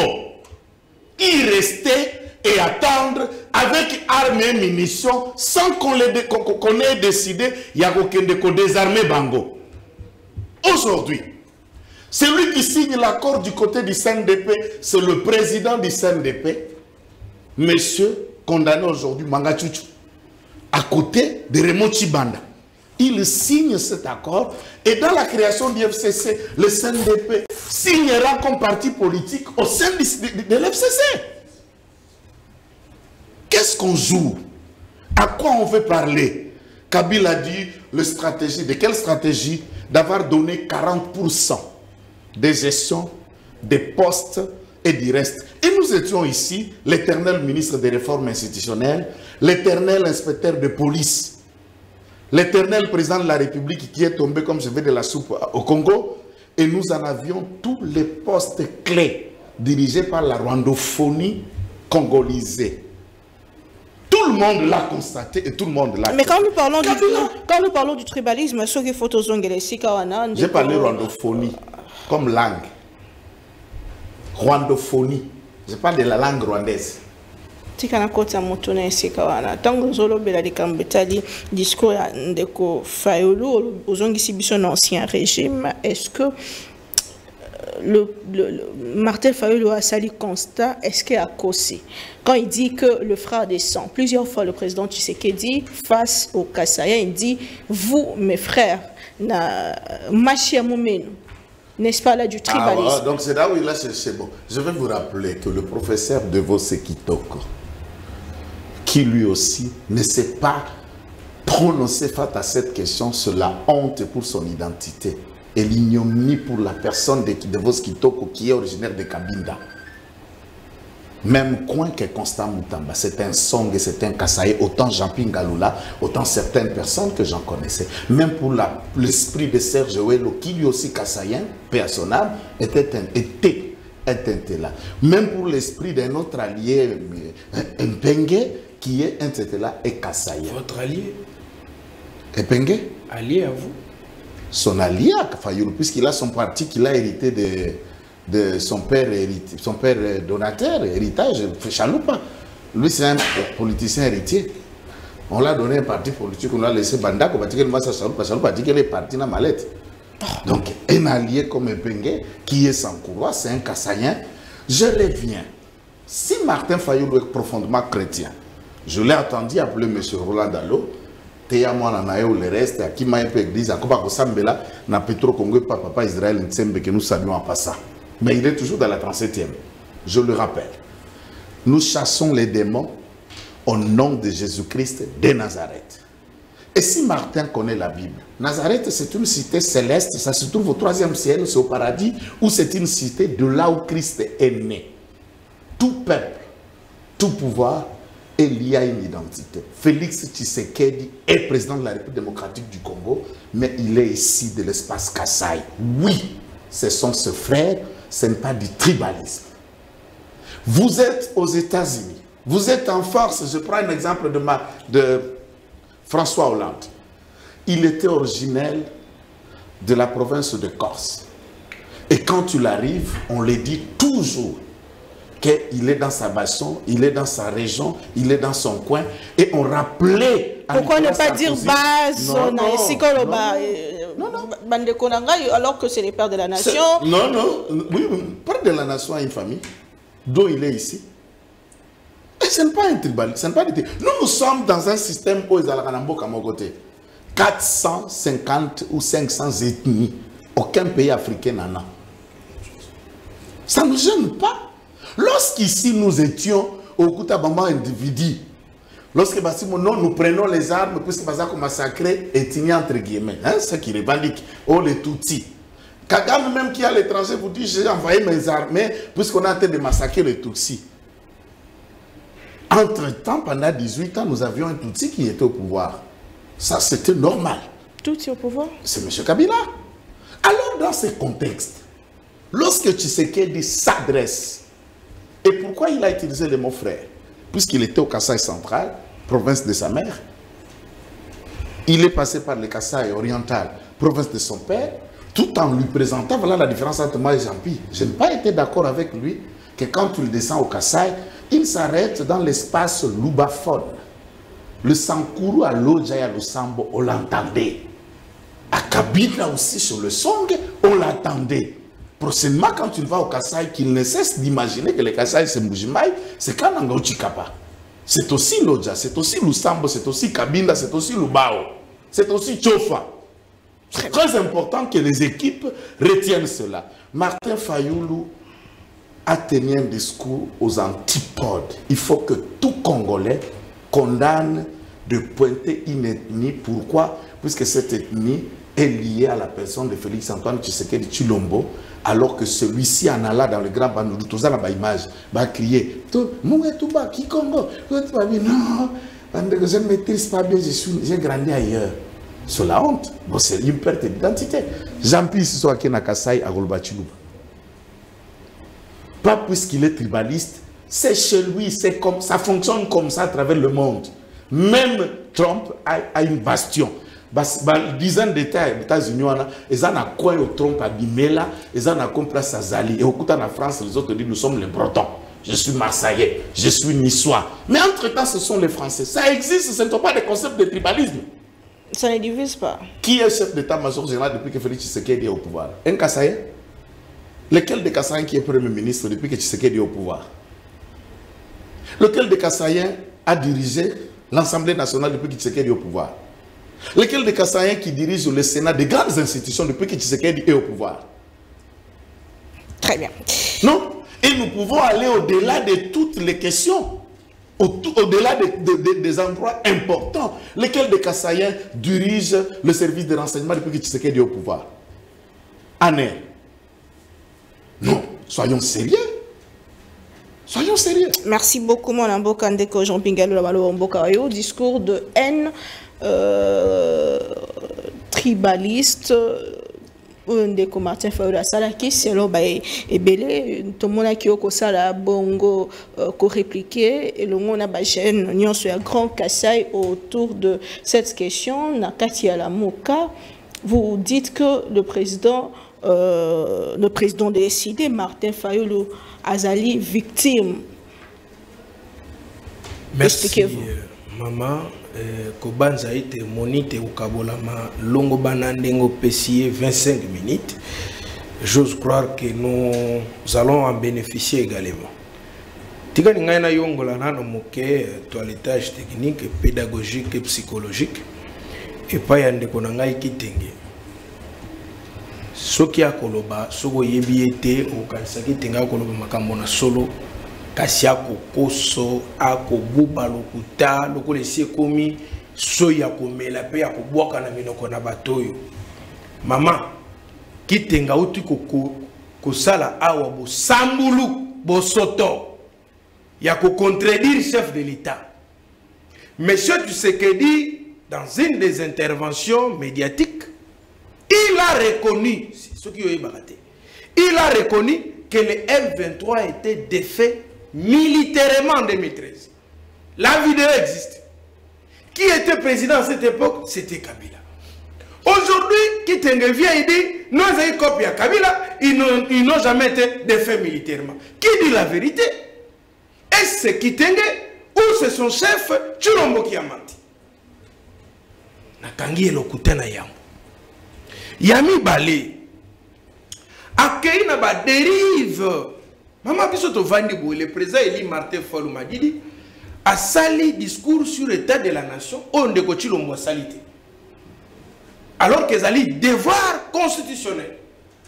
Y rester et attendre avec armes et munitions sans qu'on ait décidé il y a aucun désarmer Bango. Aujourd'hui, celui qui signe l'accord du côté du CNDP, c'est le président du CNDP, monsieur condamné aujourd'hui, Mangachuchu, à côté de Raymond Chibanda. Il signe cet accord et dans la création du FCC, le CNDP signera comme parti politique au sein de l'FCC. Qu'est-ce qu'on joue? À quoi on veut parler? Kabila a dit de quelle stratégie? D'avoir donné 40% des gestions des postes et du reste. Et nous étions ici, l'éternel ministre des réformes institutionnelles, l'éternel inspecteur de police, l'éternel président de la République qui est tombé comme cheveu de la soupe au Congo, et nous en avions tous les postes clés dirigés par la rwandophonie congolisée. Tout le monde l'a constaté et tout le monde l'a. Mais quand nous parlons du tribalisme, ce qu'il faut j'ai parlé rwandophonie comme langue. Rwandophonie. Je parle de la langue rwandaise. Tikana kota motuna esika wana tango zolobela likambetali discours ya ndeko Fayulu ozongisi biso na ancien régime. Est-ce que Martin Fayulu a sali constat, est-ce qu'il a causé quand il dit que le frère descend? Plusieurs fois le président Tshisekedi face au Kassaïen, il dit vous mes frères na machiamumenu. N'est-ce pas là du tribalisme? Ah, donc c'est là où il a cherché. Bon, je vais vous rappeler que le professeur Devose Kitoko, qui lui aussi ne s'est pas prononcé face à cette question sur la honte pour son identité et l'ignominie pour la personne de Devose Kitoko qui est originaire de Kabinda. Même coin que Constant Moutamba, c'est un Song et c'est un Kassaï, autant Jean-Pierre Galula, autant certaines personnes que j'en connaissais. Même pour l'esprit de Serge Ouello, qui lui aussi Kassaïen, paix à son âme, était là. Même pour l'esprit d'un autre allié, Mpengue, qui est là, et Kassaïen. Votre allié? Mpengue? Allié à vous? Son allié à Fayulu, puisqu'il a son parti qu'il a hérité de son père donateur, héritage, Chaloupa. Lui, c'est un politicien héritier. On l'a donné un parti politique, on l'a laissé Bandako, Chaloupa a dit qu'elle est partie dans la mallette. Donc, un allié comme Mpengue, qui est sans courroie, c'est un Kassaïen. Je reviens. Si Martin Fayulu est profondément chrétien, je l'ai entendu appeler M. Roland Dalo, le reste, qui m'a un peu église, à Kopa Kosambela, na Petro Congo, papa Israël Ntsembe, que nous saluons en passant. Mais il est toujours dans la 37e. Je le rappelle. Nous chassons les démons au nom de Jésus-Christ de Nazareth. Et si Martin connaît la Bible, Nazareth c'est une cité céleste, ça se trouve au 3e ciel, c'est au paradis, ou c'est une cité de là où Christ est né. Tout peuple, tout pouvoir est lié à une identité. Félix Tshisekedi est président de la République démocratique du Congo, mais il est ici de l'espace Kassai. Oui, ce sont ses frères. Ce n'est pas du tribalisme. Vous êtes aux États-Unis. Vous êtes en force. Je prends un exemple de François Hollande. Il était originaire de la province de Corse. Et quand il arrive, on le dit toujours qu'il est dans sa basson, il est dans sa région, il est dans son coin. Et on rappelait... Pourquoi ne pas dire base, alors que c'est les pères de la nation? Non, oui, père de la nation a une famille, dont il est ici. Et ce n'est pas un tribalisme, nous sommes dans un système où ils ont mon côté. 450 ou 500 ethnies. Aucun pays africain n'en a. Ça ne nous gêne pas. Lorsqu'ici nous étions au Koutabamba individu, lorsque nous prenons les armes, puisque nous avons massacré ethnie entre guillemets, hein, ce qui revendique, oh les Tutsis. Kagame même qui est à l'étranger vous dit j'ai envoyé mes armées puisqu'on est en train de massacrer les Tutsis. Entre-temps, pendant 18 ans, nous avions un Tutsi qui était au pouvoir. Ça, c'était normal. Tutsi au pouvoir? C'est M. Kabila. Alors, dans ce contexte, lorsque Tshisekedi s'adresse, et pourquoi il a utilisé le mot frère? Puisqu'il était au Kassai central, province de sa mère. Il est passé par le Kassai oriental, province de son père, tout en lui présentant, voilà la différence entre moi et Jean-Pierre. Je n'ai pas été d'accord avec lui que quand il descend au Kassai, il s'arrête dans l'espace Lubaphone. Le Sankuru à Lodja et à Lusambo, on l'entendait. À Kabila aussi, sur le Song, on l'attendait. Prochainement, quand tu vas au Kassai, qu'il ne cesse d'imaginer que le Kassai c'est Mbujimaï, c'est Kananga Uchikapa. C'est aussi Lodja, c'est aussi Lusambo, c'est aussi Kabinda, c'est aussi Lubao, c'est aussi Tchofa. C'est très important que les équipes retiennent cela. Martin Fayulu a tenu un discours aux antipodes. Il faut que tout Congolais condamne de pointer une ethnie. Pourquoi? Puisque cette ethnie est lié à la personne de Félix Antoine Tshisekedi Tshilombo, alors que celui-ci en allant dans le grand Bandundu, tout ça là, image, va crier, Mouetouba, Kikongo, non, je ne maîtrise pas bien, j'ai grandi ailleurs. C'est la honte. Bon, c'est une perte d'identité. Jean-Pierre soit qui n'a Kassai à Golbachilouba. Pas puisqu'il est tribaliste, c'est chez lui, c'est comme ça fonctionne comme ça à travers le monde. Même Trump a une bastion. Dizaines d'États aux États-Unis, ils ont un coin au Trump à Bimela, ils ont un coin place à Zali. Et au côté en France, les autres disent nous sommes les Bretons. Je suis Marseillais, je suis Niçois. Mais entre-temps, ce sont les Français. Ça existe, ce ne sont pas des concepts de tribalisme. Ça ne divise pas. Qui est chef d'état-major général depuis que Félix Tshisekedi est au pouvoir? Un Kassaïen? Lequel des Kassaïens qui est Premier ministre depuis que Tshisekedi est au pouvoir? Lequel des Kassaïens a dirigé l'Assemblée nationale depuis que Tshisekedi est au pouvoir? Lequel des Kassaïens qui dirige le Sénat des grandes institutions depuis que Tshisekedi est au pouvoir? Très bien. Non? Et nous pouvons aller au-delà de toutes les questions. Au-delà des endroits importants, lesquels des Kassaïens dirigent le service de renseignement depuis que Tshisekedi est au pouvoir? Aner. Non, soyons sérieux. Soyons sérieux. Merci beaucoup, mon Amboka Ndeko Jean Pingalo Labalo Mbokayo. Discours de haine tribaliste. Ndeko Martin Fayulu asalaki selo ba ebele tomona ki okosala bongo ko répliquer et le mona ba jeune nyonso ya Grand Kassai autour de cette question na kati ya la Moka. Vous dites que le président décidé Martin Fayulu azali victime. Merci maman. Kobanza ite monite ukabolama longo banandengo pesier 25 minutes. J'ose croire que nous allons en bénéficier également. Tika ningaina yongola nano moke toilettage technique, pédagogique et psychologique. Et pas yande konangai kitenge. Soki akoloba soko yebi ete okansaki tenga koloba makambo na solo. Kasi akokoso akobuba lokuta lokole esi ekomi soyi akomela pe akobwaka na minoko na batoyo. Mama kitenga uti kosala awa bosambulu bosoto ya contredire chef de l'État. Monsieur Tshisekedi, dans une des interventions médiatiques, il a reconnu, ce qui est baraté, il a reconnu que le M23 était défait militairement en 2013. La vidéo existe. Qui était président à cette époque? C'était Kabila. Aujourd'hui, Kitenge vient et dit, nous avons copié à Kabila, ils n'ont jamais été défaits militairement. Qui dit la vérité? Est-ce Kitenge ou c'est son chef Tshilombo qui a menti? Nakangi elokutana yambo. Yami Bale. Akei na ba dérive. Maman Bisoto Vandibou, le président Eli Martin Fayulu Madidi, a sali discours sur l'état de la nation, on de Tshilombo salité. Alors qu'ils allaient devoir constitutionnel.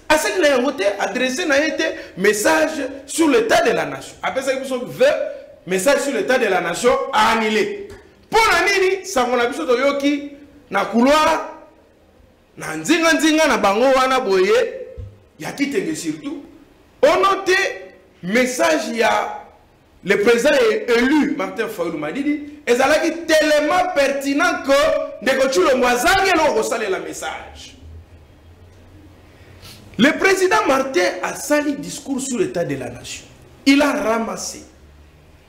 À ce qu'il a adressé un message sur l'état de la nation. Après ça, ils ont veut message sur l'état de la nation à annuler. Pour l'année, ça m'a dit que yoki na couloir, na nzinga na bango wana boye, yakitenge surtout. On notait message il y a le président est élu Martin Fayulu Madidi et ça là qui tellement pertinent que Ndeko Tshilombo azangi lo sale la message. Le président Martin a sali discours sur l'état de la nation. Il a ramassé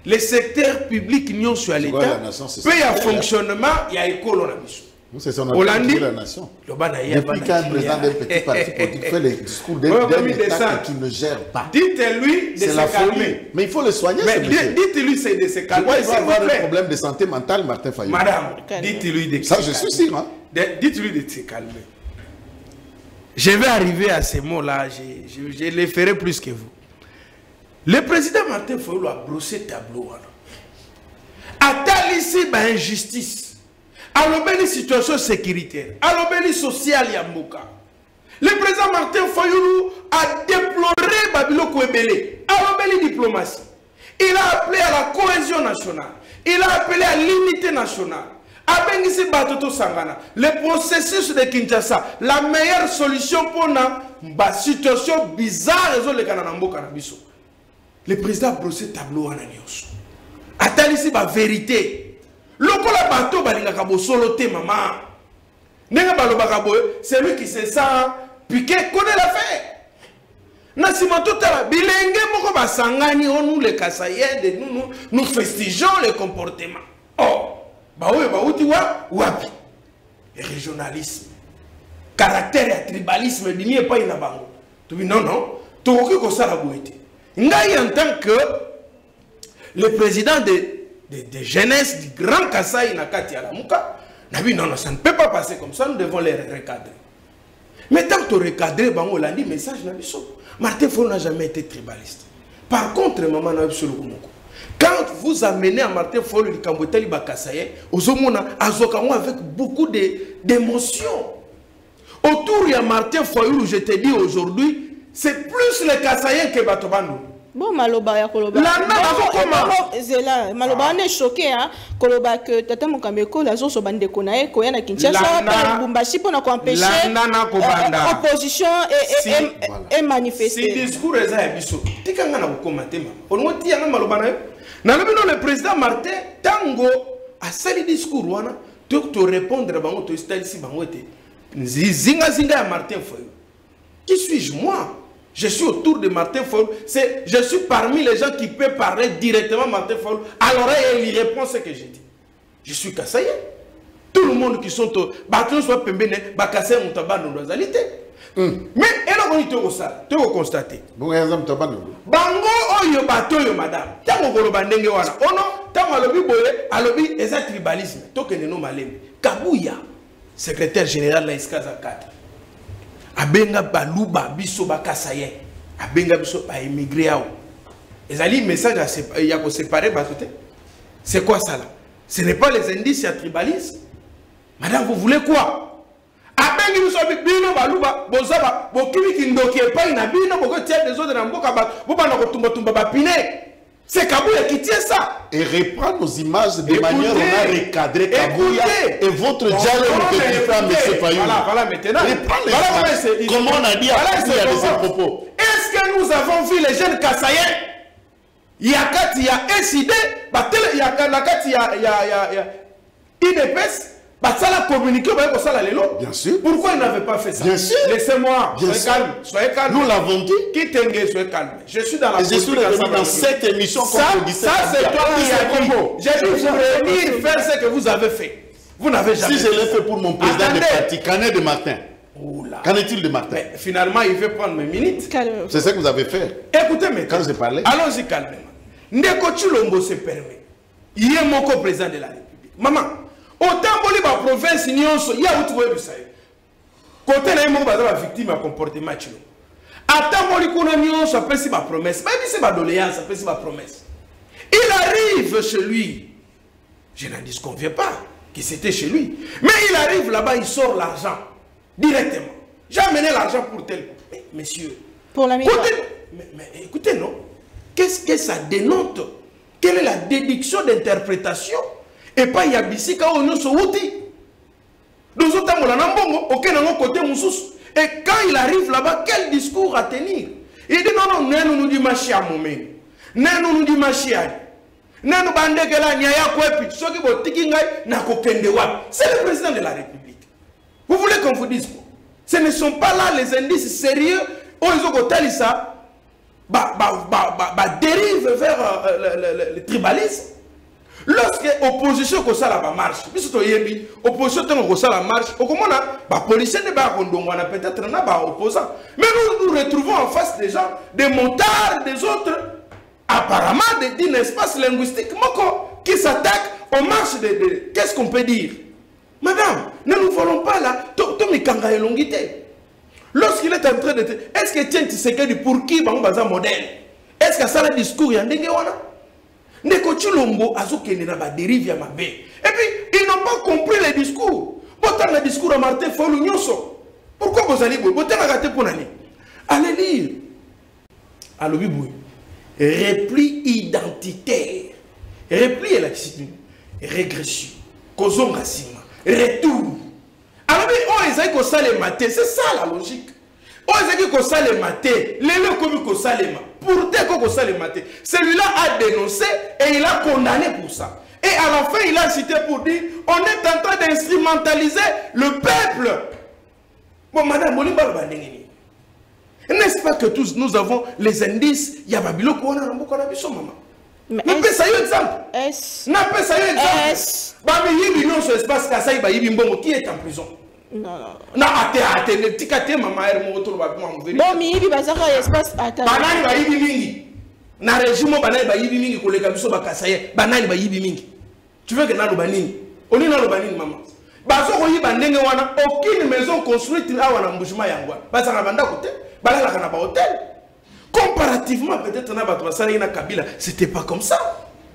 les secteurs publics non sur l'État, paye à fonctionnement, il y a école en mission. C'est son appel la nation. Depuis qu'un président d'un petit parti politique fait les discours d'un État qui ne gère pas. Dites-lui de se calmer. Mais il faut le soigner, ce monsieur. Dites-lui de se calmer. Il va avoir un problème de santé mentale, Martin Fayulu. Madame, dites-lui de se calmer. Ça, je suis sûr. Hein? Dites-lui de se calmer. Je vais arriver à ces mots-là. Je les ferai plus que vous. Le président Martin Fayulu a brossé tableau. A tel ici, injustice. Alors, une situation sécuritaire, alors une sociale Yamboka. Le président Martin Fayulu a déploré Babiloko Ebele, alors une diplomatie. Il a appelé à la cohésion nationale, il a appelé à l'unité nationale, abengisi batoto sangana le processus de Kinshasa la meilleure solution pour la situation bizarre ezolekana na mboka na biso. Le président a brossé tableau wana nyonso atalisi ba vérité lokola bato balingaka bosolo te mama nenga balobaka boye celui qui se sent piqué connaît l'affaire. Na sima totala bilenge moko basangani nous les Kasaïens de nous festigeons le comportement. Oh baoye bauti wapi régionalisme caractère et tribalisme n'y est pas une bango. Tu dis non tokoki ko sala boite. Ngai en tant que le président de jeunesse du Grand Kasaï na kati ya Lamuka, non, ça ne peut pas passer comme ça, nous devons les recadrer. Mais tant que tu recadres, on a dit message na biso. Martin Fayulu n'a jamais été tribaliste. Par contre, maman na biso lokomoko. Quand vous amenez à Martin Fayulu le Kamboteli Bakasaye, avec beaucoup d'émotions. Autour de Martin Fayulu, je te dis aujourd'hui, c'est plus les Kasaïens que Batobano. Bon, Maloba ya Koloba. Zela, Maloba on est choqué hein. Koloba que Tata Mokameko la zone sobande konae koya na Kinshasa par Bumbashi pour empêcher opposition et manifester. Si discours est à biso. Tikanga na commenter mama. On dit yanga Maloba na le président Martin Tango a sali discours wana to répondre bango to style si bango était. Zinga ya Martin Fayulu. Qui suis-je moi? Je suis autour de Martin Fayulu. Je suis parmi les gens qui peuvent parler directement à Martin Fayulu. Alors il répond ce que j'ai dit. Je suis Kasaïen. Tout le monde qui sont au bâton soit pembene, Bakassé Moutaba dans l'ozalité. Mais elle a connu tout ça. Tu vas constater. Bon, exemple, Bango oyo bato yo madame. Tango koloba ndenge wana. Ono tango alobi boye, alobi eza tribalisme. Tokende no malemi. Kabuya, secrétaire général la Iskaza 4. Abenga baluba biso bakasaye abenga biso ba émigré ao ezali message ya ko séparer basote. C'est quoi ça là? Ce n'est pas les indices ya tribalisme. Madame, vous voulez quoi? Abengi biso bino baluba bozaba bokimi kindoki epai na bino boko tia des autres na mboka ba bobana ko tumba ba pine. C'est Kabouya qui tient ça. Et reprendre nos images de manière on a recadré Kabouya et votre dialogue ne peut pas M. Fayulu. Voilà maintenant. Comment on a dit à Kabouya de ses propos? Est-ce que nous avons vu les jeunes Kasaïens? Il y a quatre, il y a SID, il y a IDPS. Ça communiqué bien sûr. Pourquoi ils n'avaient pas fait ça? Bien sûr. Laissez-moi. Soyez calme. Nous l'avons dit. Soyez calme. Je suis dans la politique dans cette émission. Ça c'est toi qui as dit. J'ai dû vous réunir faire ce que vous avez fait. Vous n'avez jamais fait. Si je l'ai fait pour mon président de parti, qu'en est de Martin? Qu'en est-il de Martin? Finalement, il veut prendre mes minutes. C'est ce que vous avez fait. Écoutez, mais quand je parlais. Allons-y calmement. Ndeko Chilombo se permet. Il est mon co-président de la République. Maman. Autant que la province, il y a où tu veux le savoir. Côté là, il y a une victime à comportement. Attends, il y a une promesse. Même si c'est ma doléance, ça peut être ma promesse. Il arrive chez lui. Je n'en disconviens pas que c'était chez lui. Mais il arrive là-bas, il sort l'argent directement. J'ai amené l'argent pour tel. Mais, messieurs, pour la mais écoutez, non. Qu'est-ce que ça dénote? Quelle est la déduction d'interprétation? Et pas yabisi ka ono so wuti. Nous autres on a nambongo aucun côté moussous. Et quand il arrive là-bas, quel discours à tenir? Il dit non, nous dit machia momé. Nous dit machia. Nous bande que la nyaya kwepi. Ce qui va tiki ngai na kokende wap. C'est le président de la République. Vous voulez qu'on vous dise quoi? Ce ne sont pas là les indices sérieux. Oh ils ont côté ça. Dérive vers le tribalisme. Lorsque l'opposition marche, l'opposition marche, les policiers ne sont peut-être opposants. Mais nous nous retrouvons en face des gens, des motards, des autres, apparemment d'un espace linguistique qui s'attaquent aux marches de... Qu'est-ce qu'on peut dire? Madame, ne nous voulons pas là. Lorsqu'il est en train de... Est-ce que tiens, tu sais que pour qui il y a un modèle? Est-ce que ça a un discours? Ndeko Chilombo azokende na ba dérive ya mabe. Et puis ils n'ont pas compris les discours. Pourtant le discours à Martin Fayulu nyonso. Pourquoi vous allez boy? Pourtant la gâté pour nani. Allez lire. Alobi boy. Repli identitaire. Repli est la régression. kozonga sima retour alors on ezaki kosalema te c'est ça la logique on ezaki kosalema te lelo komi kosalema pour te kosalema te celui-là a dénoncé et il a condamné pour ça et à la fin il a cité pour dire on est en train d'instrumentaliser le peuple. Bon madame Molimba bandengeni n'est-ce pas que tous nous avons les indices ya babiloko wana na mboka na biso mama. Mais ça y est exemple. N'a pas ça y est exemple. Bah mais yibi non sur espace Kasai ba yibi mbongo qui est en prison. Non. Na ate ne tikate mama er mo to ba mo veri. Bon mi yibi bazaka espace ata. Banani ba yibi mingi. Na régime banani ba yibi mingi koleka biso ba Kasai. Banani ba yibi mingi. Tu veux que na lo banini? Oni na lo banini mama. Bazo ko yiba ndenge wana aucune maison construite là wana mbushima yangwa. Bazaka banda kote. Balala kana ba hôtel. Comparativement, peut-être na Kabila, c'était pas comme ça.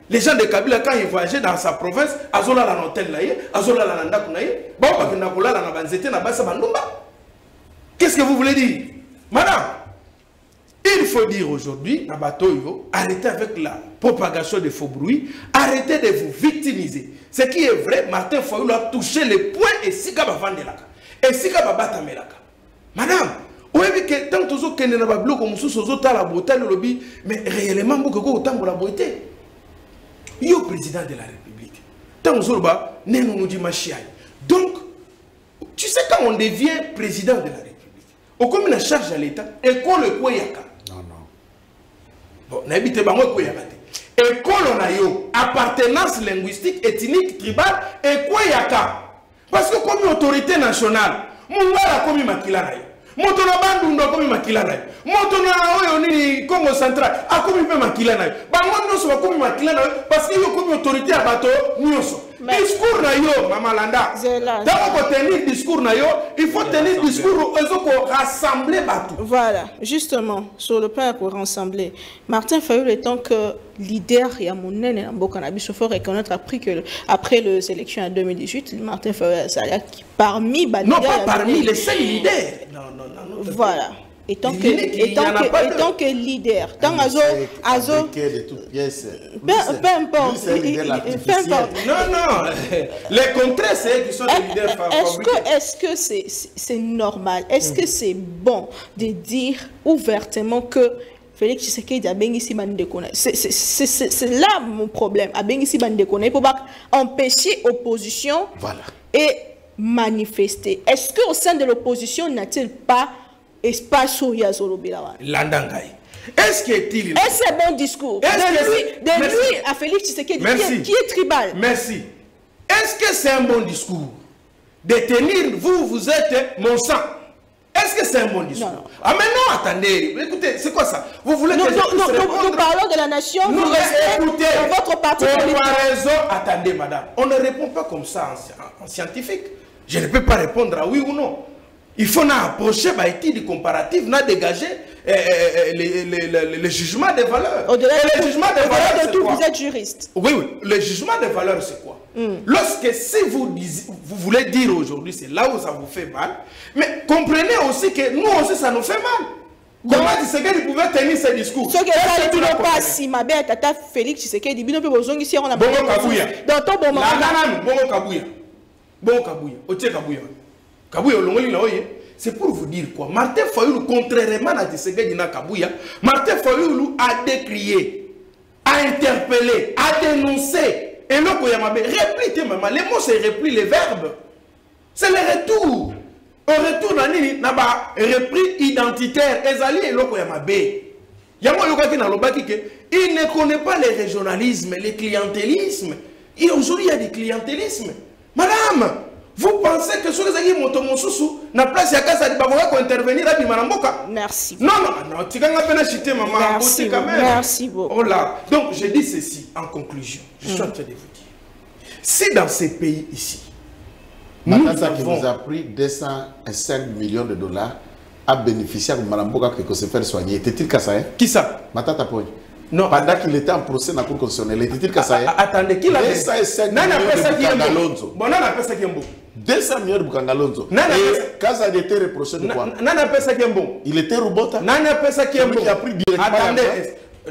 Les gens de Kabila, quand ils voyageaient dans sa province, azola la hôtel là, azola la nanda kunaye, bon, parce que nakola la nabanzete na basa bandumba. Qu'est-ce que vous voulez dire, madame? Il faut dire aujourd'hui, Nabatoyo, arrêtez avec la propagation de faux bruits, arrêtez de vous victimiser. Ce qui est vrai, Martin Fayulu a touché les points et Sika Bavandelaka. Et Sika Babatamelaka. Madame, oui, que tant que vous avez un bloc comme ça, vous avez la beauté, mais réellement, vous avez la beauté. Yo président de la République. Tant que vous avez donc, tu sais quand on devient président de la République, au comme une charge à l'État, école le Koyaka. Non. Bon, n'habitez pas moi Koyaka. École on a yo, appartenance linguistique, ethnique, tribale, et Koyaka. Parce que comme autorité nationale, mon gars a commis makila. Motona bandu ndo komi makila nayo. Motona oyo nini Congo central a komi pe makila nayo. Bango nyonso ba komi makila nayo parce que yo komi autorité ya bato nyonso. Discours na yo mama Landa. Dans ko tenir discours na yo, il faut tenir discours pour rassembler bato. Voilà, justement sur le plan pour rassembler. Martin Fayulu étant que leader ya monene na mboka na biso faut reconnaître après les élections en 2018, Martin Fayulu parmi non pas parmi les seuls leaders. Non. Voilà. Étant que leader, tant Azo, peu importe. Non. Les contraires, c'est qui sont les leaders favoris. Est-ce que c'est normal? Est-ce que c'est bon de dire ouvertement que Félix Tshisekedi a bien ici bandekona? C'est là mon problème. A bien ici bandekona. Il faut pas empêcher l'opposition et manifester. Est-ce qu'au sein de l'opposition n'a-t-il pas espace où il y a Zolobila? Landangai. Est-ce qu'il est ce bon discours de lui à Félix Tshisekedi qui est tribal? Merci. Est-ce que c'est un bon discours de tenir vous êtes mon sang? Est-ce que c'est un bon discours? Non. Ah mais non, attendez. Écoutez, c'est quoi ça? Vous voulez que nous parlons de la nation. Nous écoutez dans votre parti politique. Raison. Attendez, madame. On ne répond pas comme ça en scientifique. Je ne peux pas répondre à oui ou non. Il faut approcher l'étude comparative, dégager le jugement des valeurs. Au-delà de tout, vous êtes juriste. Oui. Le jugement des valeurs, c'est quoi? Lorsque si vous voulez dire aujourd'hui, c'est là où ça vous fait mal, mais comprenez aussi que nous aussi, ça nous fait mal. Comment Tshisekedi pouvait tenir ce discours? Ce que ça ne dit pas si ma belle tata Félix Tshisekedi, bino pe bozongi ici on a Bongo Kabuya. Dans ton bon moment. Bongo Kabuya. Bongo Kabuya. Otie Kabuya. Kabuya olongoli na oye. C'est pour vous dire quoi? Martin Fayulu, contrairement à Tshisekedi na Kabuya, Martin Fayulu a décrié, a interpellé, a dénoncé. Et là, réplique, maman. Les mots, c'est réplique, les verbes. C'est le retour. Au retour, on a repris identitaire. Ezali et l'autre, il ne connaît pas les régionalismes, les clientélismes. Et aujourd'hui, il y a des clientélismes. Madame, vous pensez que sur les aguilles motomosusu, na place ya kasa di baboka ko intervenir à Bimaramboka? Merci. Non, tu vas pas chiter maman. Merci beaucoup. Oh là. Donc, je dis ceci en conclusion. Je suis en train de vous dire. Si dans ces pays ici, Matata qui nous a pris 205 millions de dollars à bénéficier de Maramboka que se faire soigner. Était-il Kassaye? Qui ça? Matata Poy. Non. Pendant qu'il était en procès dans la Cour constitutionnelle, était-il Kassaye? Attendez, qui l'a 205 millions de Bukangalonzo. Bon, non, on appelle ça qui est bon. 200 millions de Bukangalonzo. Et Kaza a été reproché de quoi? Non, on appelle ça qui est bon. Il était Rubota. Non, on appelle ça qui est bon. Qui a pris directement. Attendez,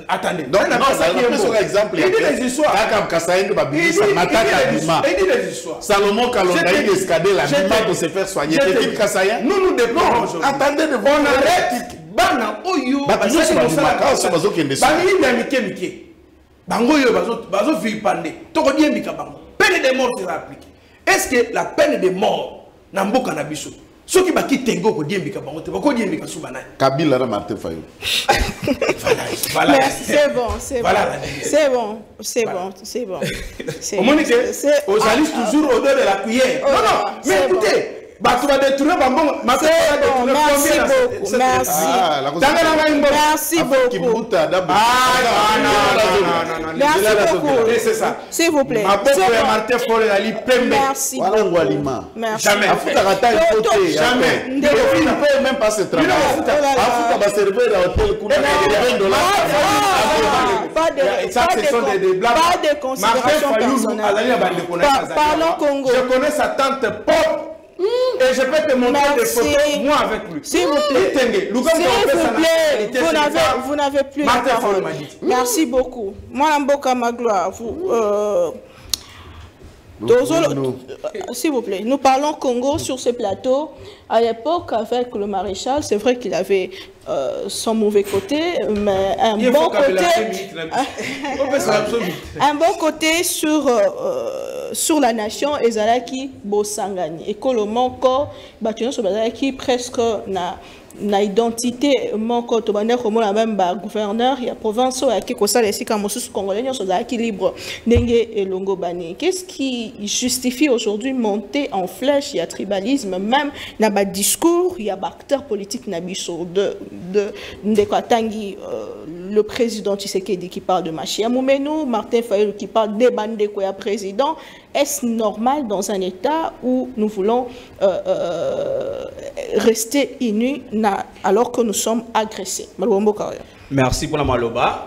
Attendez. Donc, non, c'est un exemple. Il dit des histoires. Il dit des histoires. Salomon Kalonga, il escadait la Bima pour se faire soigner. Est-il Kassaïen? Nous déplorons aujourd'hui. Attendez de voir. On arrête. Bana, Oyo, peine de mort sera appliquée. Est-ce que la peine de mort n'a pas cannabis? Ceux qui baki tengo ko diembika bango te bako diembika subana. Kabila na Martin Fayou. Voilà. C'est bon, c'est bon. C'est bon, c'est bon, c'est bon. Au moins que aux alliés toujours au dos de la cuillère. Non non, mais écoutez, bah tu vas détruire bango. Merci beaucoup. Merci. Merci beaucoup. Merci beaucoup. C'est ça. S'il vous plaît. Martin Fayou ali pembe. Merci beaucoup. Merci. Jamais. Jamais. Il ne peut même pas se travailler. Pas de considération personnelle. Parlons Congo. Je connais sa tante Pop. Et je peux te montrer des photos, moi avec lui. S'il vous plaît. Vous n'avez plus la parole. Merci beaucoup. Moi, Mboka Magloire, s'il vous plaît, nous parlons Congo sur ce plateau. À l'époque, avec le maréchal, c'est vrai qu'il avait son mauvais côté, mais un bon côté sur la nation, Ezalaki Bosangani. Et Kolomoko, Bazalaki presque na identité moko to bande comme la même gouverneur il y a province qui kosa les sika mosus congolais sont qui libre ndenge et longo bani. Qu'est-ce qui justifie aujourd'hui monter en flèche? Il y a tribalisme même na ba discours, il y a ba acteurs politiques na biso de Ndekatangi, le président Tshisekedi qui parle de Machia Moumenou, Martin Fayulu qui parle de Bandekoya président. Est-ce normal dans un État où nous voulons rester unis alors que nous sommes agressés? Merci pour la maloba.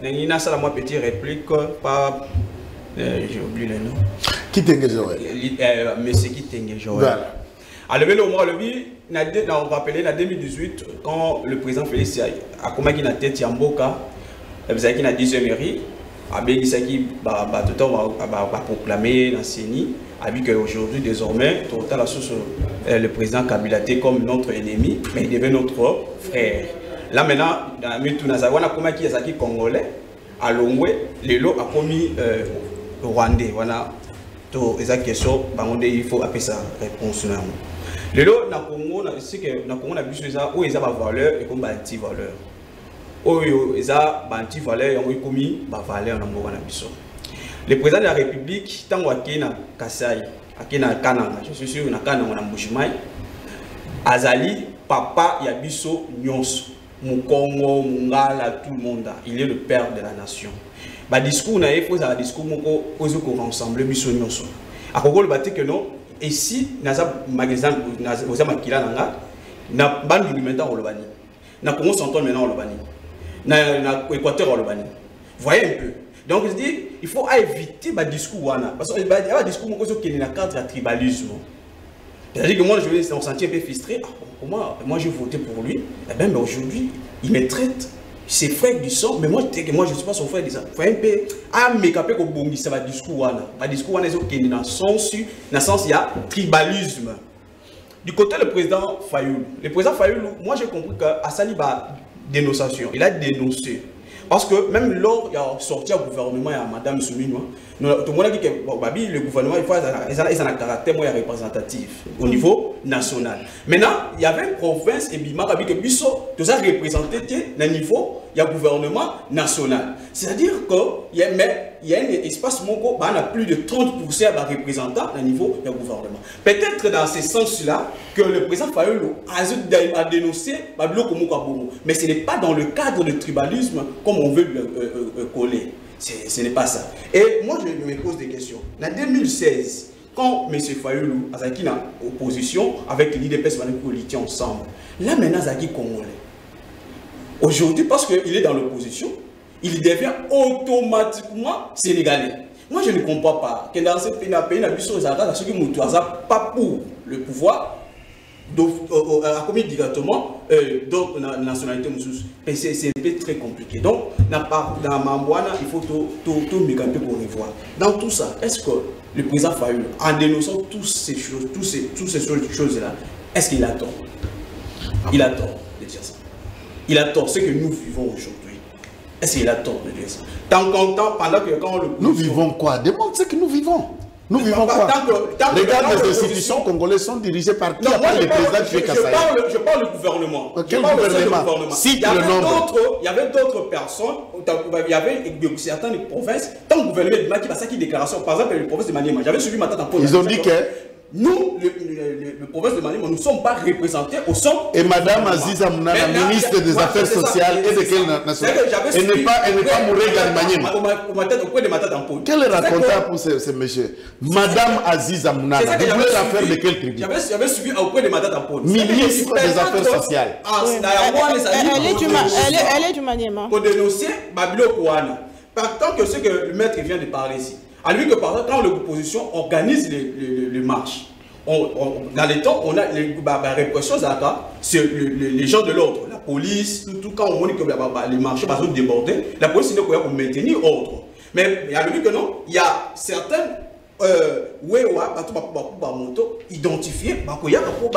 Nengina ça la moi petite réplique par j'ai oublié le nom. Qui t'engage Joël? Monsieur qui t'engage Joël. Alors le mois on va rappeler en 2018 quand le président Félix a commis la tête Yamboka, vous avez qui na 10e mairie. Abélisaki va proclamer la CENI, avec qu'aujourd'hui, désormais, total la source, le président Kabila était comme notre ennemi, mais il devient notre frère. Là maintenant, on a commis qui est congolais, à Longwe, les lots a commis rwandais. Voilà, cette question, il faut appeler ça réponse. Les lots, na Congo, c'est que na Congo, on a vu ça où ils ont valeur et comme anti-valeur. Le président de la République, tant qu'il na Kasai, na Kananga, je suis sûr na Kananga na Mbushimai, Azali, papa Yabiso Nyonso, Mukongo, Mungala, tout le monde, il est le père de la nation. Ba discours na efo za discours moko ozo ko rassembler Biso Nyonso. Akoko le baté que non, et si naza magasin naza makila nanga, na bande alimentaire olobani. Na Congo s'entend maintenant olobani. Na Équateur olobani. Voyez un peu. Donc je dis, il faut éviter le discours parce que le discours qui est dans le cadre du tribalisme. C'est-à-dire que moi je vais me sentir un peu frustré. Moi j'ai voté pour lui. Eh bien, mais aujourd'hui, il me traite ses frères du sang, mais moi je ne suis pas son frère du sang. Il faut un peu améliorer le discours. Le discours qui est dans le sens il y a tribalisme. Du côté du président Fayulu, moi j'ai compris qu'à Saliba dénonciation, il a dénoncé. Parce que même lors il y a sorti un gouvernement, il y a Madame Soumino, tout le monde a dit que le gouvernement il a un caractère représentatif au niveau national. Maintenant, il y avait une province et Bima qui a représenté au niveau du gouvernement national. C'est-à-dire qu'il y a un espace où on a plus de 30% de représentants au niveau du gouvernement. Peut-être dans ce sens-là que le président Fayulu a dénoncé Babilo Komoukaboumou. Mais ce n'est pas dans le cadre du tribalisme comme on veut le coller. Ce n'est pas ça. Et moi, je me pose des questions. En 2016, quand M. Fayulu a été en opposition avec l'IDPS, ils étaient ensemble. Là, maintenant, il est congolais. Aujourd'hui, parce qu'il est dans l'opposition, il devient automatiquement sénégalais. Moi, je ne comprends pas que dans ce pays, ceux qui ne sont pas pour le pouvoir, à commis directement d'autres nationalités. C'est un peu très compliqué. Donc, dans Mamboana, il faut tout mécanisme pour revoir. Dans tout ça, est-ce que le président Fayoulou, en dénonçant toutes ces choses-là, est-ce qu'il a tort? Il a tort de dire ça. Il a tort, ce que nous vivons aujourd'hui. Est-ce qu'il a tort de dire ça? Pendant que quand nous vivons quoi? Demande ce que nous vivons. Nous vivons quoi? Regarde, les institutions congolaises sont dirigées par qui? Le président qui fait Kassaï. Je parle du gouvernement. Quel gouvernement? Cite le nombre. Il y avait d'autres personnes, il y avait certaines provinces, tant le gouvernement qui a qui déclaration, par exemple, le province de Maniema, j'avais suivi ma tête en pause. Ils ont dit que nous, le province de Maniema, nous ne sommes pas représentés au centre. Et Madame Aziza Mounana, ministre des Affaires sociales et de quelle nationalité? Elle n'est pas Mourega de Maniema. Quel est raconteur pour ce monsieur? Madame Aziza Mounana, vous voulez la faire de quelle tribu? J'avais suivi auprès de ma tête en pause. Ministre des Affaires sociales. Elle est du Maniema. Pour dénoncer Babilo Kouana. Par tant que ce que le maître vient de parler ici. À lui que par exemple, quand l'opposition organise les marches, dans les temps, on a la répression, c'est les gens de l'ordre, la police, tout quand on dit que les marchés sont débordés, la police n'est pas pour maintenir ordre. Mais il y a lui que non, il y a certaines identifiés pour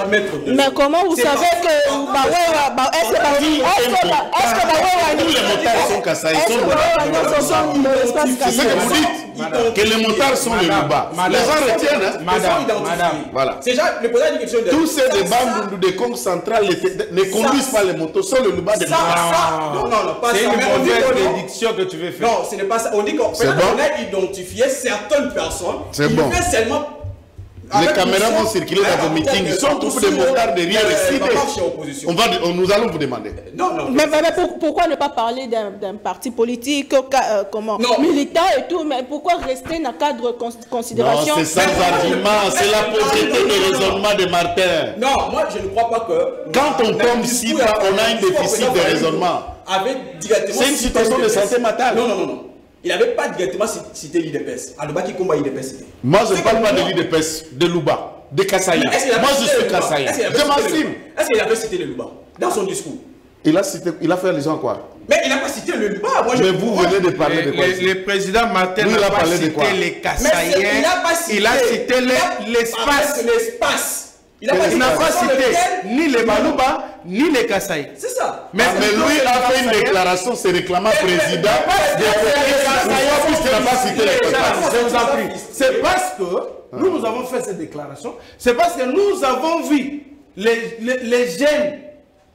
mettre. Mais comment vous savez que est-ce que les motards sont Kassaï? C'est ce que vous dites, que les motards sont les Luba. Les gens retiennent, madame. Voilà. C'est déjà le président dit quelque chose de. Tous ces bandes de Congo central ne conduisent pas les motos, sont le Luba de Non, pas ça. C'est une mauvaise prédiction que tu veux faire. Non, ce n'est pas ça. On dit qu'on a identifié certaines personnes. C'est bon. Les caméras vont circuler dans vos meetings. Ils sont tous des motards derrière les nous allons vous demander. Non. Mais pourquoi ne pas parler d'un parti politique militant et tout? Mais pourquoi rester dans le cadre de considération? Non, c'est sans argument. C'est la pauvreté de raisonnement de Martin. Non, moi je ne crois pas que. Quand on tombe ici, on a un déficit de raisonnement. C'est une situation de santé mentale. Non. Il n'avait pas directement cité l'IDPS. Alors, qui combat l'IDPS? Moi, je ne parle pas de l'IDPS, de Luba, de Kassaï. Moi, je suis Kassaï. Je m'assume. Est-ce qu'il avait cité le Luba dans son discours? Il a fait allusion à quoi? Mais il n'a pas cité le Luba. Mais vous venez de parler de quoi? Le président Martin n'a pas cité les Kassaïens. Il a cité l'espace. Il n'a pas cité ni les Balouba, ni les Kassaï. C'est ça. Mais lui a fait une déclaration se réclamant président. Puisqu'il n'a pas cité les Kassaï. Je vous en prie. C'est parce que nous avons fait cette déclaration. C'est parce que nous avons vu les jeunes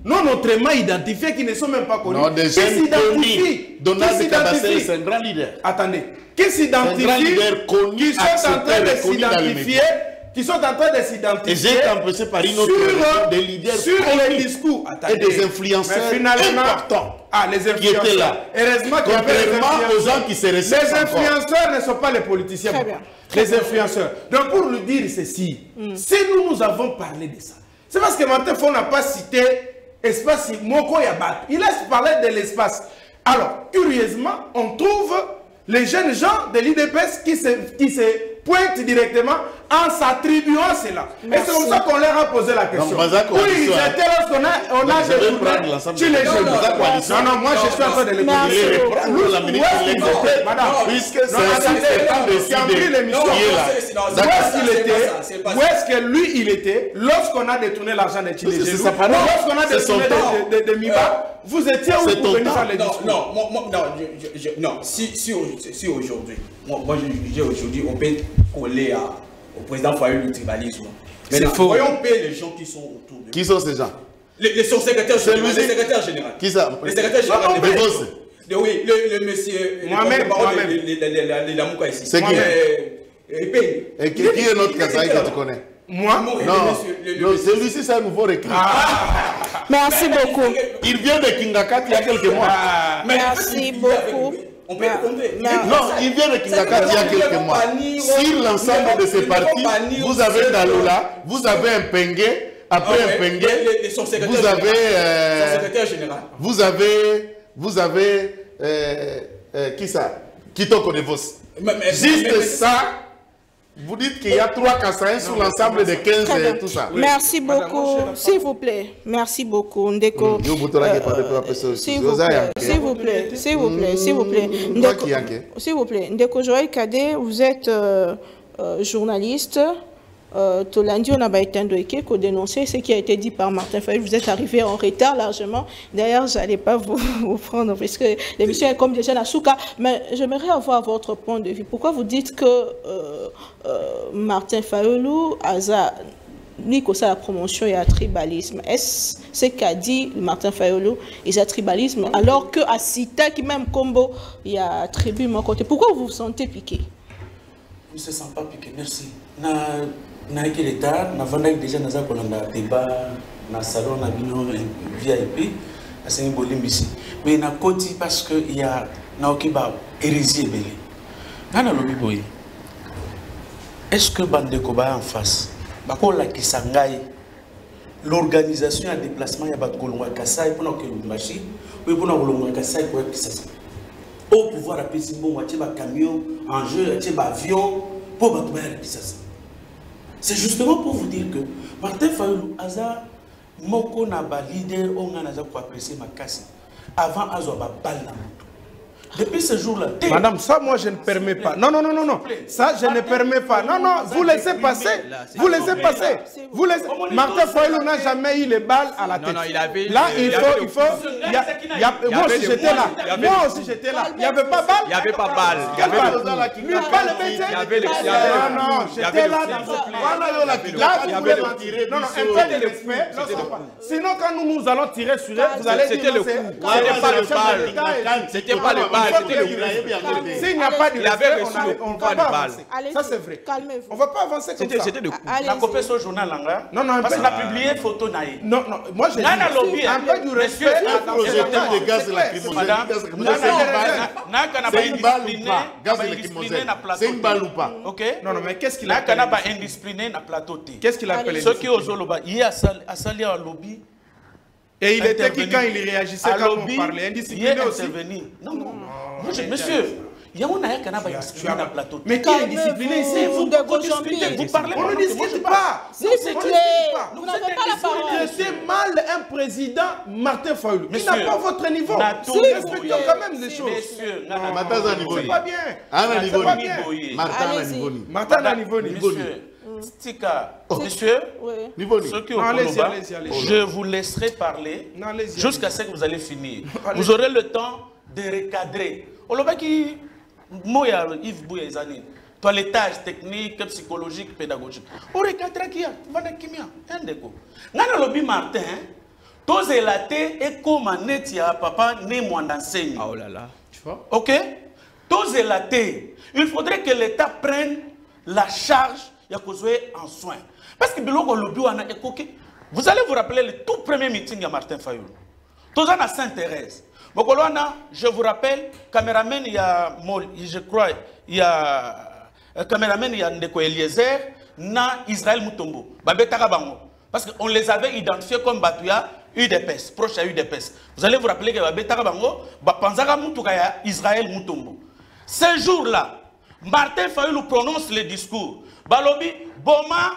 non autrement identifiés qui ne sont même pas connus. Non, des jeunes connus. Donald Kabassel, c'est un grand leader. Attendez. Qui s'identifient, qui sont en train de s'identifier. Qui sont en train de s'identifier. Et j'ai été empêché par une autre des leaders sur les discours et des influenceurs importants les qui étaient là. Heureusement, contrairement aux gens qui se ressentent. Les influenceurs ne sont pas les politiciens. Très bien. Les influenceurs. Donc pour lui dire ceci, si nous avons parlé de ça, c'est parce que Martin Fayoulou n'a pas cité espace Moko Yabat. Il a parlé de l'espace. Alors, curieusement, on trouve les jeunes gens de l'IDPS qui se pointent directement en s'attribuant cela. Et c'est comme ça qu'on leur a posé la question. Oui, ils étaient lorsqu'on a découvert chez les jeunes. Non, moi je suis en train de les reprendre la ministre de l'Exécutif. Madame, puisque c'est pas où est-ce que lui il était lorsqu'on a détourné l'argent de Chile? Lorsqu'on a détourné de Miba, vous étiez où pour venir faire les discours? Non, si aujourd'hui, moi j'ai aujourd'hui, on peut coller au président Fayoulou le tribalisme. C'est faux. Voyons payer les gens qui sont autour de lui. Qui sont ces gens? Les secrétaires généraux. Qui ça? Les secrétaires généraux. Oui, le monsieur. Moi-même. La Mouka ici. C'est qui? Et qui est notre Kassaï que tu connais? Moi? Non, celui-ci c'est un nouveau recrue. Merci beaucoup. Il vient de Kingakat il y a quelques mois. Merci beaucoup. On peut compter. Non, il vient de Kingakat il y a quelques mois. Sur l'ensemble de ces partis, vous avez Dalola, vous avez un Pengue, après un Pengue, vous avez secrétaire général. Vous avez qui ça? Kitoko Devos. Juste ça, Vous dites qu'il y a 3 Kassaïens sur l'ensemble des 15 et tout ça. Merci beaucoup. S'il vous plaît. Merci beaucoup. Ndeko. S'il vous plaît. S'il vous plaît. S'il vous plaît. S'il vous plaît. S'il vous plaît. Ndeko Joël Cadet, vous êtes journaliste. Tolandi, on a été dénoncer ce qui a été dit par Martin Fayulu. Vous êtes arrivé en retard largement. D'ailleurs, je n'allais pas vous prendre parce que l'émission est comme déjà Nasuka. Mais j'aimerais avoir votre point de vue. Pourquoi vous dites que Martin Fayulu a dit que ça la promotion et le tribalisme? Est-ce ce qu'a dit Martin Fayulu et le tribalisme alors qu'à Sita, qui même combo, il y a tribu de mon côté? Pourquoi vous vous sentez piqué? Je ne me sens pas piqué, merci. Na été retard, na vanda déjà na za kolanda débat na salon na bino VIP na sengi bolimbisi. Mais na koti parce que il y a na okiba hérésie belé. Na lobi boy. Est-ce que bande koba en face bakola kisangai l'organisation à déplacement ya bakolongwa Kasai pour que Lumbashi ou pour kolongwa Kasai pour Kisasa. Au pouvoir appeler Simbo atie ba camion en jeu atie ba avion pour battre Kisasa. C'est justement pour vous dire que Martin Fayulu Aza moko na ba leader on a pour apprécier ma casse avant Azo ba balle na moto. Depuis ce jour-là. Madame, ça moi je ne permets pas. Non, non, non, non, non. Ça je ne permets pas. Non, non, vous laissez passer. Vous laissez passer. Vous laissez. Martin Fayulu n'a jamais eu les balles à la tête. Non, non, il avait. Là, il faut. Moi aussi j'étais là. Moi aussi j'étais là. Il n'y avait pas balle. Il n'y avait pas balle. Il y avait le. Non, non, j'étais là. Là, vous voulez m'en tirer. Non, non, un peu de respect. Sinon, quand nous allons tirer sur elle, vous allez dire. C'était le coup. C'était pas le balle. C'était pas le balle. S'il n'y a pas de respect, on ne va pas avancer. Ça c'est vrai. Calmez-vous. On ne va pas avancer comme ça. C'était le coup. La copie sur le journal là. Non, non, parce qu'on a publié photo naïe. Non, non, moi j'ai dit un peu du respect. Projecteur de gaz lacrymogène. C'est une balle ou pas? Gaz lacrymogène. C'est une balle ou pas? Ok. Non, non, mais qu'est-ce qu'il a appelé? N'a pas indiscipliné na plateau. Qu'est-ce qu'il a appelé? Ceux qui osent le bas, il y a sali à lobby. Et il était qui quand il réagissait quand on parlait? Indiscipliné aussi. Non, non. Monsieur, il y a un canaba indiscipliné dans le plateau. Mais qui est indiscipliné ici? Vous parlez. On ne discute pas. S'il vous plaît, vous n'avez pas la parole. Vous traitez mal un président, Martin Fayulu. Il n'a pas votre niveau. Respectons quand même les choses. Messieurs, c'est pas bien. Martin Nivoni. Martin Nivoni. Tika, monsieur, ceux qui ont je vous laisserai parler jusqu'à ce que vous allez finir. Vous aurez le temps de recadrer. On l'a qui moya Yves Bouyezani. Toilettage technique, psychologique, pédagogique. On recadre qui a, vana kimia, indeko. Nana lobby Martin, tous élatés et comme netia papa né moi d'enseigne. Oh là là. Tu vois? Ok? Tous élatés. Il faudrait que l'État prenne la charge. Il y a jouer en soin. Parce que vous allez vous rappeler le tout premier meeting de Martin Fayulu. Tous à Sainte-Thérèse. Je vous rappelle, caméraman, il y a, je crois, il y a caméraman, il y a Ndeko Eliezer, na Israël Mutombo. Parce qu'on les avait identifiés comme Batouya, UDPS, proche à UDPS. Vous allez vous rappeler que Israël Mutombo. Ce jour-là, Martin Fayulu prononce le discours. Balobi, Boma,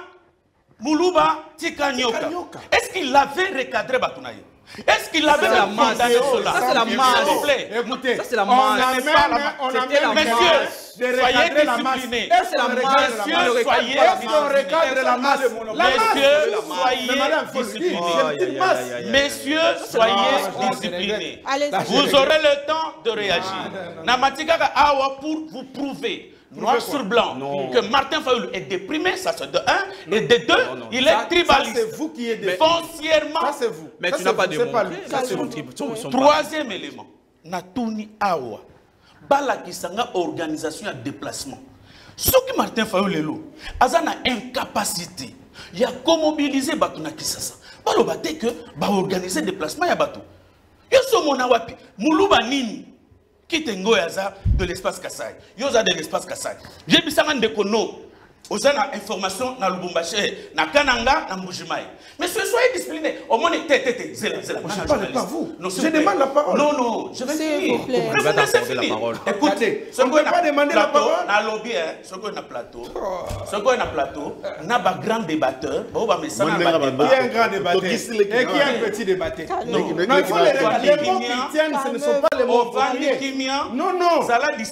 Moulouba, Tikanyoka. Est-ce qu'il avait recadré Batounaï? Est-ce qu'il avait condamné cela? Ça c'est la masse. S'il vous plaît. Écoutez, ça c'est la masse. Messieurs, soyez disciplinés. Messieurs, soyez disciplinés. Messieurs, soyez disciplinés. Vous aurez le temps de réagir. Namatika Awa pour vous prouver. Noir sur blanc, que Martin Fayulu est déprimé, ça c'est de 1, et de 2, il est tribaliste. C'est vous qui êtes foncièrement. Ça c'est vous. Mais tu n'as pas démontré. Troisième élément, Natouni Awa, Bala Kisanga organisation à déplacement. Ce que Martin Fayulu est là, il a incapacité. Il a mobilisé Batuna Kisasa. Balo Baté que va organiser déplacement à Batou. Il y a ce monawapi, Moulouba Nini. Qui tengo yaza de l'espace Kassai. Yoza de l'espace Kassai. J'ai mis ça en décono. Aux informations dans Lubumbashi, na Kananga, na Mbujimai. Monsieur, soyez discipliné. Au moins, zéla. Je ne parle pas vous. Je demande la parole. Non, je vais finir. On va t'accorder la parole. Écoutez, on ne peut pas demander la parole. Na lobby, ce qu'on a plateau. Ce qu'on a plateau, n'a pas grand débatteur. Il y a un grand débatteur. Et qui est un petit débatteur. Non, il faut les mots qui tiennent, ce ne sont pas les mots variés. Non.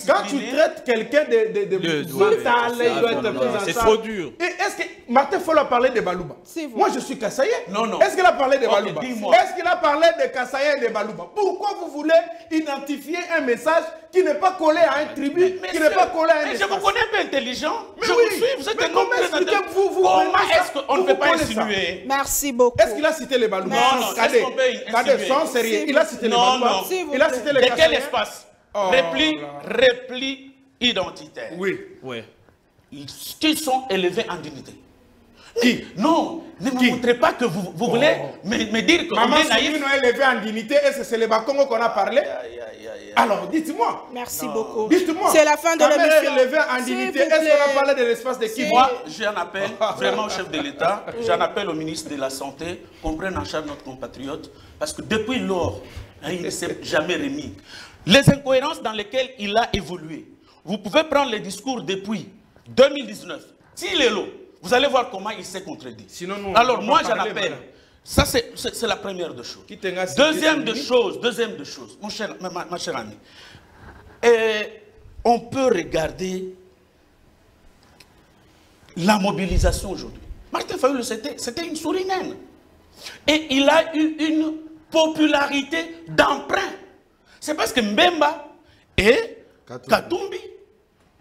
Quand tu traites quelqu'un de brutal, il doit être pris en charge. C'est trop dur. Et est-ce que Martin Fayulu a parlé de Balouba? Moi, je suis Kassaye. Non. Est-ce qu'il a parlé de Balouba? Est-ce qu'il a parlé de Kassaye et de Balouba? Pourquoi vous voulez identifier un message qui n'est pas collé à un tribu, qui n'est pas collé à un espace? Je vous connais un peu intelligent. Mais je vous suis, vous êtes un homme très intelligent. Comment est-ce qu'on ne peut pas insinuer? Merci beaucoup. Est-ce qu'il a cité les Balouba? Non. Regardez, sans sérieux. Il a cité les Balouba. Non. Il a cité les Kassaye. Kassaye. De quel espace? Repli identitaire. Oui. Qui sont élevés en dignité. Qui? Non, ne me montrez pas que vous voulez me dire que Maman, on est si naïf. nous élevé en dignité, est-ce que c'est les Bakongo qu'on a parlé? Alors, dites-moi. Merci beaucoup. Dites-moi. C'est la fin de l'émission. Élevé en dignité, est-ce qu'on a parlé de l'espace de qui? Moi, j'en appelle vraiment au chef de l'État, j'en appelle au ministre de la Santé, qu'on prenne en charge notre compatriote, parce que depuis lors, il ne s'est jamais remis. Les incohérences dans lesquelles il a évolué, vous pouvez prendre les discours depuis 2019, s'il est là, vous allez voir comment il s'est contredit. Sinon, nous, alors moi j'en appelle. Ça c'est la première des choses. Deuxième de choses, ma chère amie. On peut regarder la mobilisation aujourd'hui. Martin Fayulu, c'était une souris naine. Et il a eu une popularité d'emprunt. C'est parce que Mbemba et Katumbi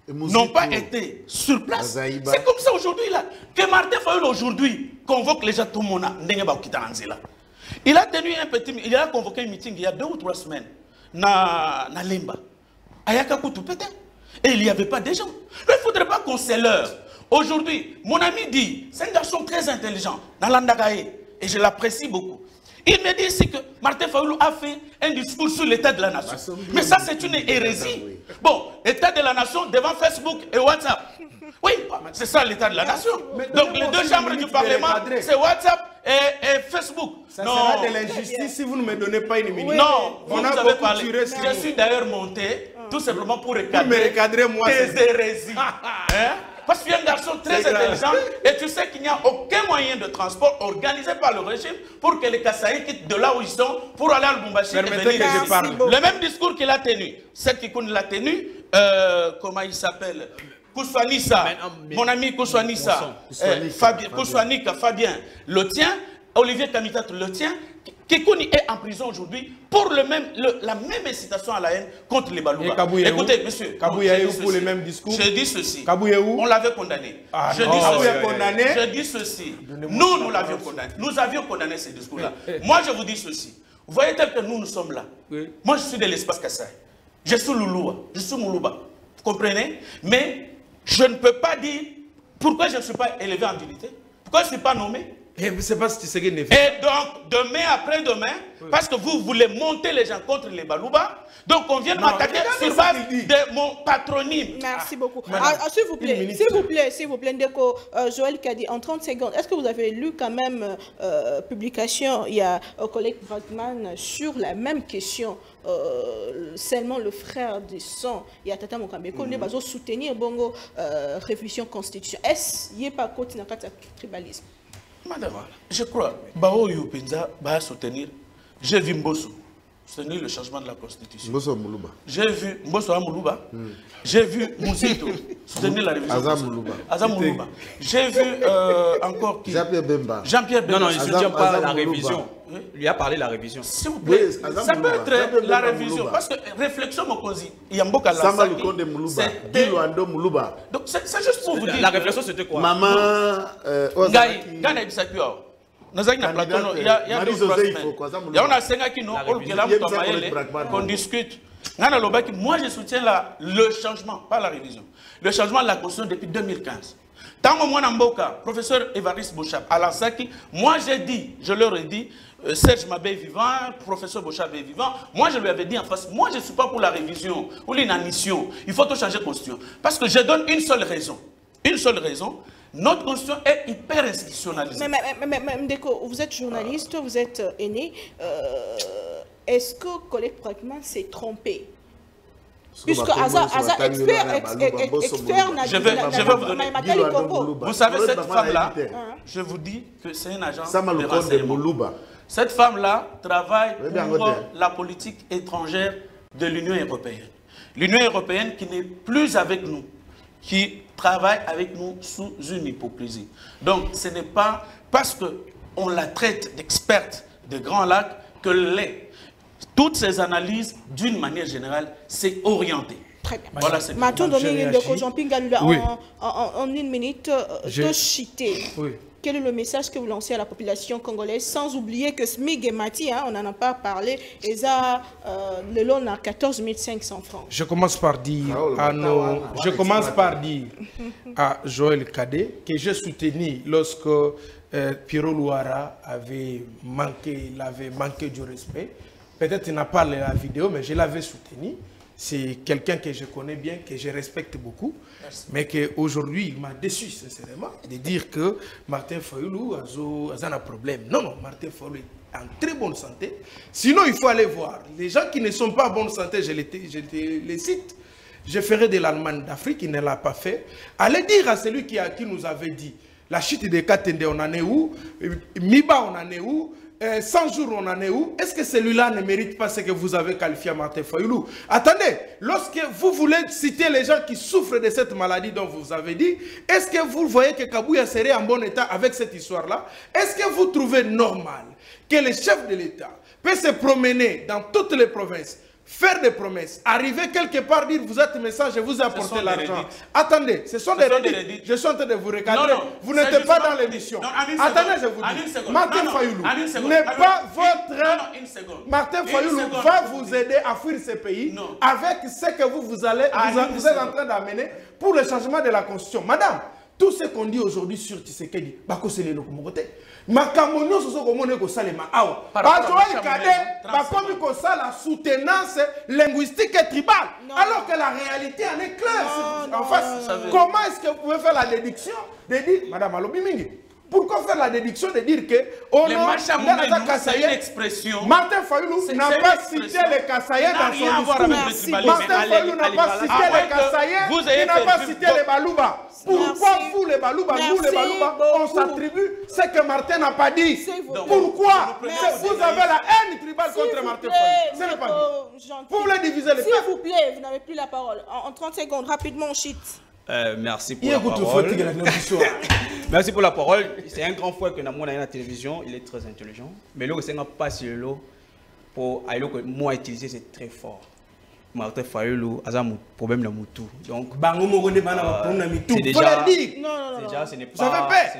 n'ont pas été sur place. C'est comme ça aujourd'hui là. Que Martin Fayulu aujourd'hui convoque les gens tout le monde. Il a tenu il a convoqué un meeting il y a 2 ou 3 semaines na Lemba. Ayaka Koutou peut-être. Et il n'y avait pas de gens. Il ne faudrait pas qu'on s'élève. Aujourd'hui, mon ami dit, c'est un garçon très intelligent dans l'Andagaï. Et je l'apprécie beaucoup. Il me dit ici que Martin Fayulu a fait un discours sur l'état de la nation. Mais ça, c'est une hérésie. Bon, l'état de la nation devant Facebook et WhatsApp. Oui, c'est ça l'état de la nation. Donc les 2 chambres du Parlement, c'est WhatsApp et Facebook. Ça sera de l'injustice si vous ne me donnez pas une minute. Non, vous avez parlé. Je suis d'ailleurs monté tout simplement pour recadrer moi des hérésies. Parce qu'il y a un garçon très intelligent et tu sais qu'il n'y a aucun moyen de transport organisé par le régime pour que les Kassaïs quittent de là où ils sont pour aller à Lubumbashi et venir. Je parle. Le même discours qu'il a tenu, celle qui l'a tenu, comment il s'appelle? Kouswanissa, mon ami Kouswanissa, Fabien le tien, Olivier Kamitat le tien. Kikouni est en prison aujourd'hui pour la même incitation à la haine contre les Balouba. Écoutez, monsieur, Kabouya est où pour le même discours? Je dis ceci. Kabouya où? On l'avait condamné. Je dis ceci. Nous l'avions condamné. Nous avions condamné ces discours-là. Moi, je vous dis ceci. Vous voyez tel que nous sommes là. Moi, je suis de l'espace Kassaï. Je suis Louloua. Je suis Moulouba. Vous comprenez? Mais je ne peux pas dire pourquoi je ne suis pas élevé en dignité. Pourquoi je ne suis pas nommé? Et c'est pas ce que c'est. Et donc, demain après-demain, parce que vous voulez monter les gens contre les Balouba, donc on vient m'attaquer sur base de mon patronyme. Merci beaucoup. S'il vous plaît, Ndeko, Joël Kadi, en 30 secondes, est-ce que vous avez lu quand même publication, il y a un collègue Wagman sur la même question, seulement le frère du sang, il y a Tata Mokambeko, il va soutenir Bongo révision constitution. Est-ce qu'il n'y a pas de tribalisme? Madame, je crois, Bao Yupenza va soutenir. J'ai vu Mbosso soutenir le changement de la Constitution. Mbosso Moulouba. J'ai vu Mbosso Moulouba. J'ai vu Mouzito soutenir la révision. Azam Moulouba. J'ai vu encore qui? Jean-Pierre Bemba. Non, il ne soutient pas la révision. Il lui a parlé de la révision. S'il vous plaît, ça peut être la révision. Parce que réflexion, Mokosi, il y a beaucoup de Moulouba. Donc c'est juste pour vous dire. La réflexion, c'était quoi? Maman. Gana Ibisakio. Nous avons un plateau. Il y a 2 semaines. Il y a un Senga qui nous qu'on discute. Moi, je soutiens le changement, pas la révision. Le changement de la Constitution depuis 2015. Tant que moi, Namboka, professeur Évariste Bouchap, Alassaki, moi j'ai dit, je leur ai dit, Serge Mabé est vivant, professeur Bouchap est vivant, moi je lui avais dit en face, moi je ne suis pas pour la révision ou l'inanition, il faut tout changer de constitution. Parce que je donne une seule raison. une seule raison. Notre constitution est hyper institutionnalisée. Mais Ndeko, vous êtes journaliste, vous êtes aîné. Est-ce que Colette Pragman s'est trompé? Puisque Aza expert je vais vous donner. Vous savez, cette femme-là, je vous dis que c'est une agence de renseignement. Cette femme-là travaille pour la politique étrangère de l'Union européenne. L'Union européenne qui n'est plus avec nous, qui travaille avec nous sous une hypocrisie. Donc, ce n'est pas parce qu'on la traite d'experte de Grand Lac que toutes ces analyses, d'une manière générale, c'est orienté. Très bien. Voilà, c'est Maintenant, en une minute, de chiter. Oui. Quel est le message que vous lancez à la population congolaise, sans oublier que SMIG et Mati, on n'en a pas parlé, et ça, le loan à 14 500 francs. Je commence par dire à Joël Cadet que j'ai soutenu lorsque Pierrot Louara avait manqué du respect. Peut-être il n'a pas la vidéo, mais je l'avais soutenu. C'est quelqu'un que je connais bien, que je respecte beaucoup. Merci. Mais qu'aujourd'hui, il m'a déçu, sincèrement, de dire que Martin Fayoulou a un problème. Non, non, Martin Fayoulou est en très bonne santé. Sinon, il faut aller voir. Les gens qui ne sont pas en bonne santé, je les cite. Je ferai de l'Allemagne d'Afrique, il ne l'a pas fait. Allez dire à celui qui nous avait dit, la chute de Katende, on en est où? Miba, on en est où? 100 jours, on en est où? Est-ce que celui-là ne mérite pas ce que vous avez qualifié à Martin Fayoulou? Attendez, lorsque vous voulez citer les gens qui souffrent de cette maladie dont vous avez dit, est-ce que vous voyez que Kabouya serait en bon état avec cette histoire-là? Est-ce que vous trouvez normal que le chef de l'État peut se promener dans toutes les provinces, faire des promesses, arriver quelque part, dire vous êtes message, je vous ai apporté l'argent. Attendez, ce sont des redits. Je suis en train de vous regarder. Vous n'êtes pas dans l'émission. Attendez, je vous dis. Martin Fayoulou n'est pas votre... Martin Fayoulou va vous aider à fuir ce pays avec ce que vous êtes en train d'amener pour le changement de la Constitution. Madame, tout ce qu'on dit aujourd'hui sur Tshisekedi, c'est le côté. Makamonyo soso komone ko salema awa. Bajoel Kade, comme ko la soutenance linguistique et tribale. Alors que la réalité en est claire en face. Comment est-ce que vous pouvez faire la déduction de dire, Madame Alobi Mingi, pourquoi faire la déduction de dire que au nom c'est une expression. Martin Fayoulou n'a pas cité les Kassaïens dans son discours. Martin Fayoulou n'a pas cité les Kassaïens, il n'a pas cité les Balouba. Pourquoi vous, les Balouba, nous, les Balouba, on s'attribue ce que Martin n'a pas dit? Pourquoi? Vous avez la haine tribale contre Martin Fayoulou. Ce n'est pas dit. Vous voulez diviser les peuples. S'il vous plaît, vous n'avez plus la parole. En 30 secondes, rapidement, shit. Merci pour la parole. Merci pour la parole. C'est un grand frère que nous avons à la télévision. Il est très intelligent. Mais là, ce n'est pas si le pour moi utiliser, c'est très fort. Martin Fayoulou a un problème de moutou. Donc, c'est déjà... Non, déjà, ce n'est pas bien. Ce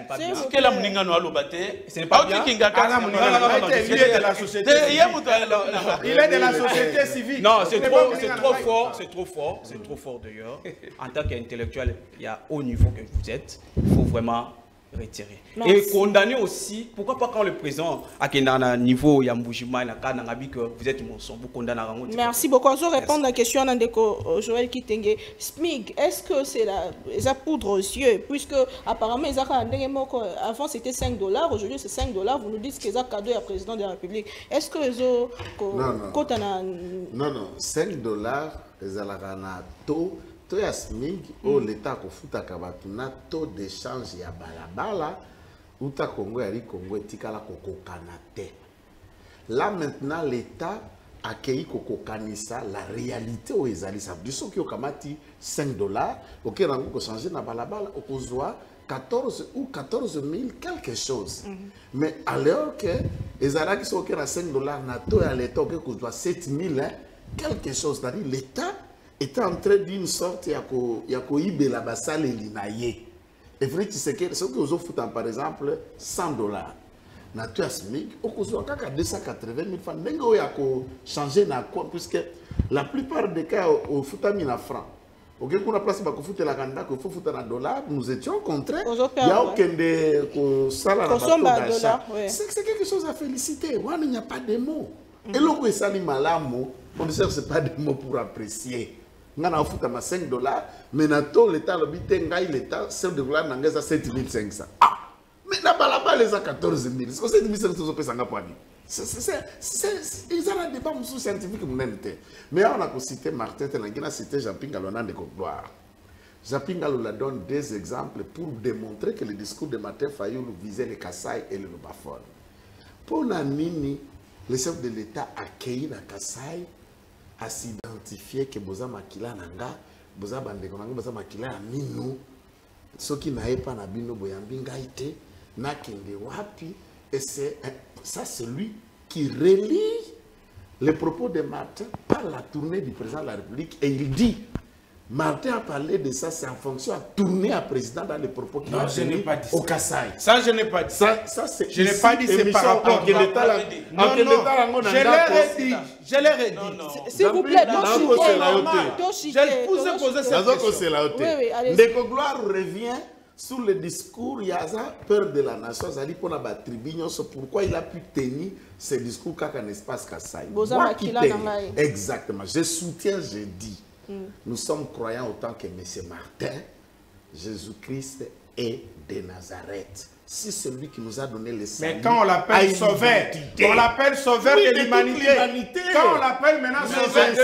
n'est pas bien. Il est de la société civile. Non, c'est trop fort. C'est trop fort. C'est trop fort d'ailleurs. En tant qu'intellectuel, il y a haut niveau que vous êtes. Il faut vraiment retirer. Merci. Et condamner aussi, pourquoi pas quand le président a un niveau Yamboujima, que vous êtes mon son, vous condamnez. Merci beaucoup. Je vais répondre à la question de Joël Kitenge. SMIG, est-ce que c'est la poudre aux yeux? Puisque apparemment, avant c'était 5 $, aujourd'hui c'est 5 $. Vous nous dites que c'est un cadeau à président de la République. Est-ce que non, 5 $, c'est un taux. To ya SMIG au l'État kofuta kabatuna taux d'échange ya balabala uta Congo ya Congo etikala kokokana te. Là maintenant l'État accueilli kokokanisa la réalité au ezali ça. Du so ki okamati 5 $, OK rango ko changer na balabala okozwa 14 ou 14 000 quelque chose. Mais alors que ezala ki so ki na 5 $, na taux ya l'État OK kozwa 7 000 quelque chose, c'est-à-dire l'État était en train d'une sorte yako ibe la basale linaye. Et vrai tu sais que ce que vous offrez par exemple 100 $. Na tu asmig okozwa kaka 280 000 francs. Nengo yako changer na quoi puisque la plupart des cas au futami na francs. OK qu'on a place ba ko futela kanda ko faut futa na dollar, nous étions contraints. Il y a aucun de ko sala na d'achat. C'est quelque chose à féliciter. Il n'y a pas de mots. Et l'oko esali malamo, on ne cherche pas de mots pour apprécier. ngana ofuta ma $5, mais na to l'état l'obité ngai l'état $7 nangeza 7500. Ah, mais na balaba les 14000. Est-ce que 7500 pesa ngapani? Ils ont un débat scientifique. Mais on a cité Martin, on a cité Jean-Pierre de Gloire. Jean-Pierre l'a donne des exemples pour démontrer que le discours de Martin Fayoulou visait le Kassai et le Bafon. Pour Nanini, le chef de l'État a accueilli le Kassai à s'identifier que Boza Makila Nanga, Boza Bandekonanga, Boza Makila Aminu, ceux qui n'avaient pas Nabino Boyambinga été, Nakende Wapi. Et c'est ça, c'est lui qui relie les propos de Martin par la tournée du président de la République. Et il dit, Martin a parlé de ça, c'est en fonction à tourner à président dans les propos qu'il a tenus au Kassai. Ça, je n'ai pas dit. Ça c'est je n'ai pas dit, c'est par rapport à l'État. Je l'ai redit. S'il vous plaît, je vous ai posé cette question. Ndeko Gloire revient sur le discours, il y a peur de la nation, pourquoi il a pu tenir ce discours quand un espace Kassai. Exactement, je soutiens, je dis, nous sommes croyants autant que M. Martin, Jésus-Christ est de Nazareth. C'est celui qui nous a donné le salut. Mais quand on l'appelle sauveur, on l'appelle sauveur de l'humanité. Quand on l'appelle maintenant sauveur de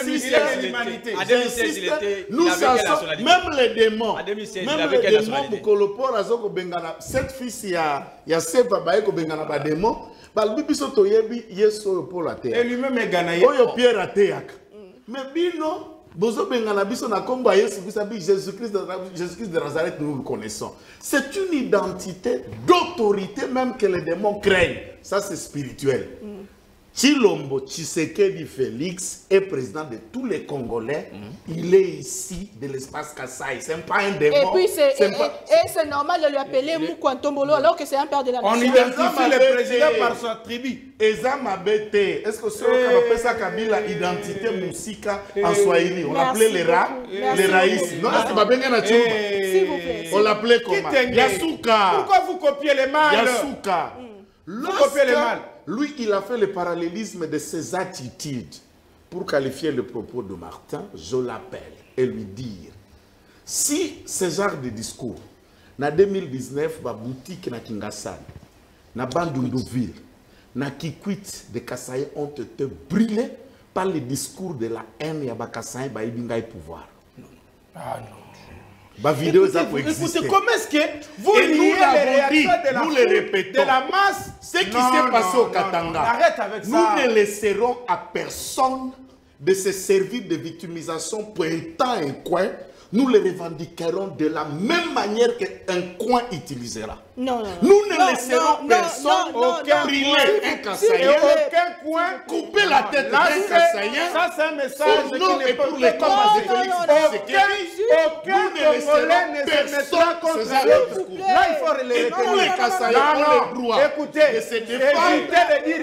l'humanité. Nous savons, même les démons, cette fille, il y a sept babaye qui bengana ba démon, balbibiso toyebi yeso pour la terre. Et lui-même est ganaï. Oyo Pierre ateyak. Mais bino bozo bengana biso na komba Yesu Jésus-Christ de Nazareth, nous le connaissons. C'est une identité d'autorité même que les démons craignent. Ça c'est spirituel. Chilombo Tshisekedi Félix est président de tous les Congolais. Il est ici de l'espace Kassai. Ce n'est pas un démon. Et puis c'est normal de lui appeler Moukwantombolo alors que c'est un père de la nation. On identifie le président par sa tribu. Est-ce que c'est appelle ça Kabila identité Moussika en Swahili? On l'appelait les Raïs. Non, est-ce que Babengana Tchouba? S'il vous plaît. On l'appelait comment? Yasuka. Pourquoi vous copiez les mâles? Yasuka. Vous copiez les mâles. Lui, il a fait le parallélisme de ses attitudes. Pour qualifier le propos de Martin, je l'appelle et lui dire, si ce genre de discours, en 2019, la boutique na Kingassan, na Bandundouville, na Kikwit de Kassai ont été brûlés par le discours de la haine ya Kassai ba ibinga pouvoir. Ah non. Écoutez, comment est-ce que vous niez les réactions de la masse? Ce qui s'est passé au Katanga, arrête avec ça. Nous ne laisserons à personne de se servir de victimisation pointant un coin. Nous le revendiquerons de la même manière qu'un coin utilisera. Non. Nous ne laisserons personne brûler un Kassaïen, aucun coin, couper la tête d'un Kassaïen. Ça, c'est un message pour nous et pour les combats de Félix Tshisekedi. Aucun Congolais ne se mettra contre lui. Là, il faut les retenir. Tous les Kassaïens ont le droit de se défendre,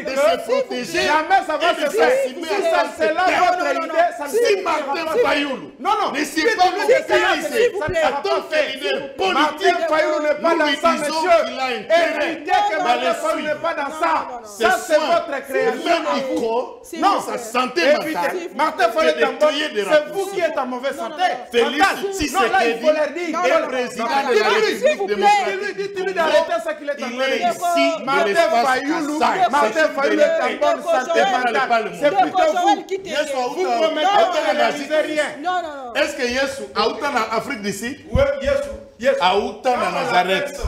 de se protéger. Jamais ça va se faire. Si ça, c'est là votre idée, ça ne si Martin Fayoulou ne s'est pas mobilisé à ton leader politique, Martin Fayoulou n'est pas dans ça, monsieur. Évitez que Martin Fayoulou n'est pas dans ça. Ça, c'est votre création. Non, sa santé mentale. Martin Fayoulou est en bonne santé. C'est vous qui êtes en mauvaise santé. Félix Tshisekedi est président de la République démocratique. Tu lui d'arrêter ça qu'il est en train de dire. Martin Fayoulou est en bonne santé mentale. C'est plutôt vous. Vous promettez rien. Est-ce que Yesu a autant en Afrique d'ici? Oui, Yesu. A autant en Nazareth.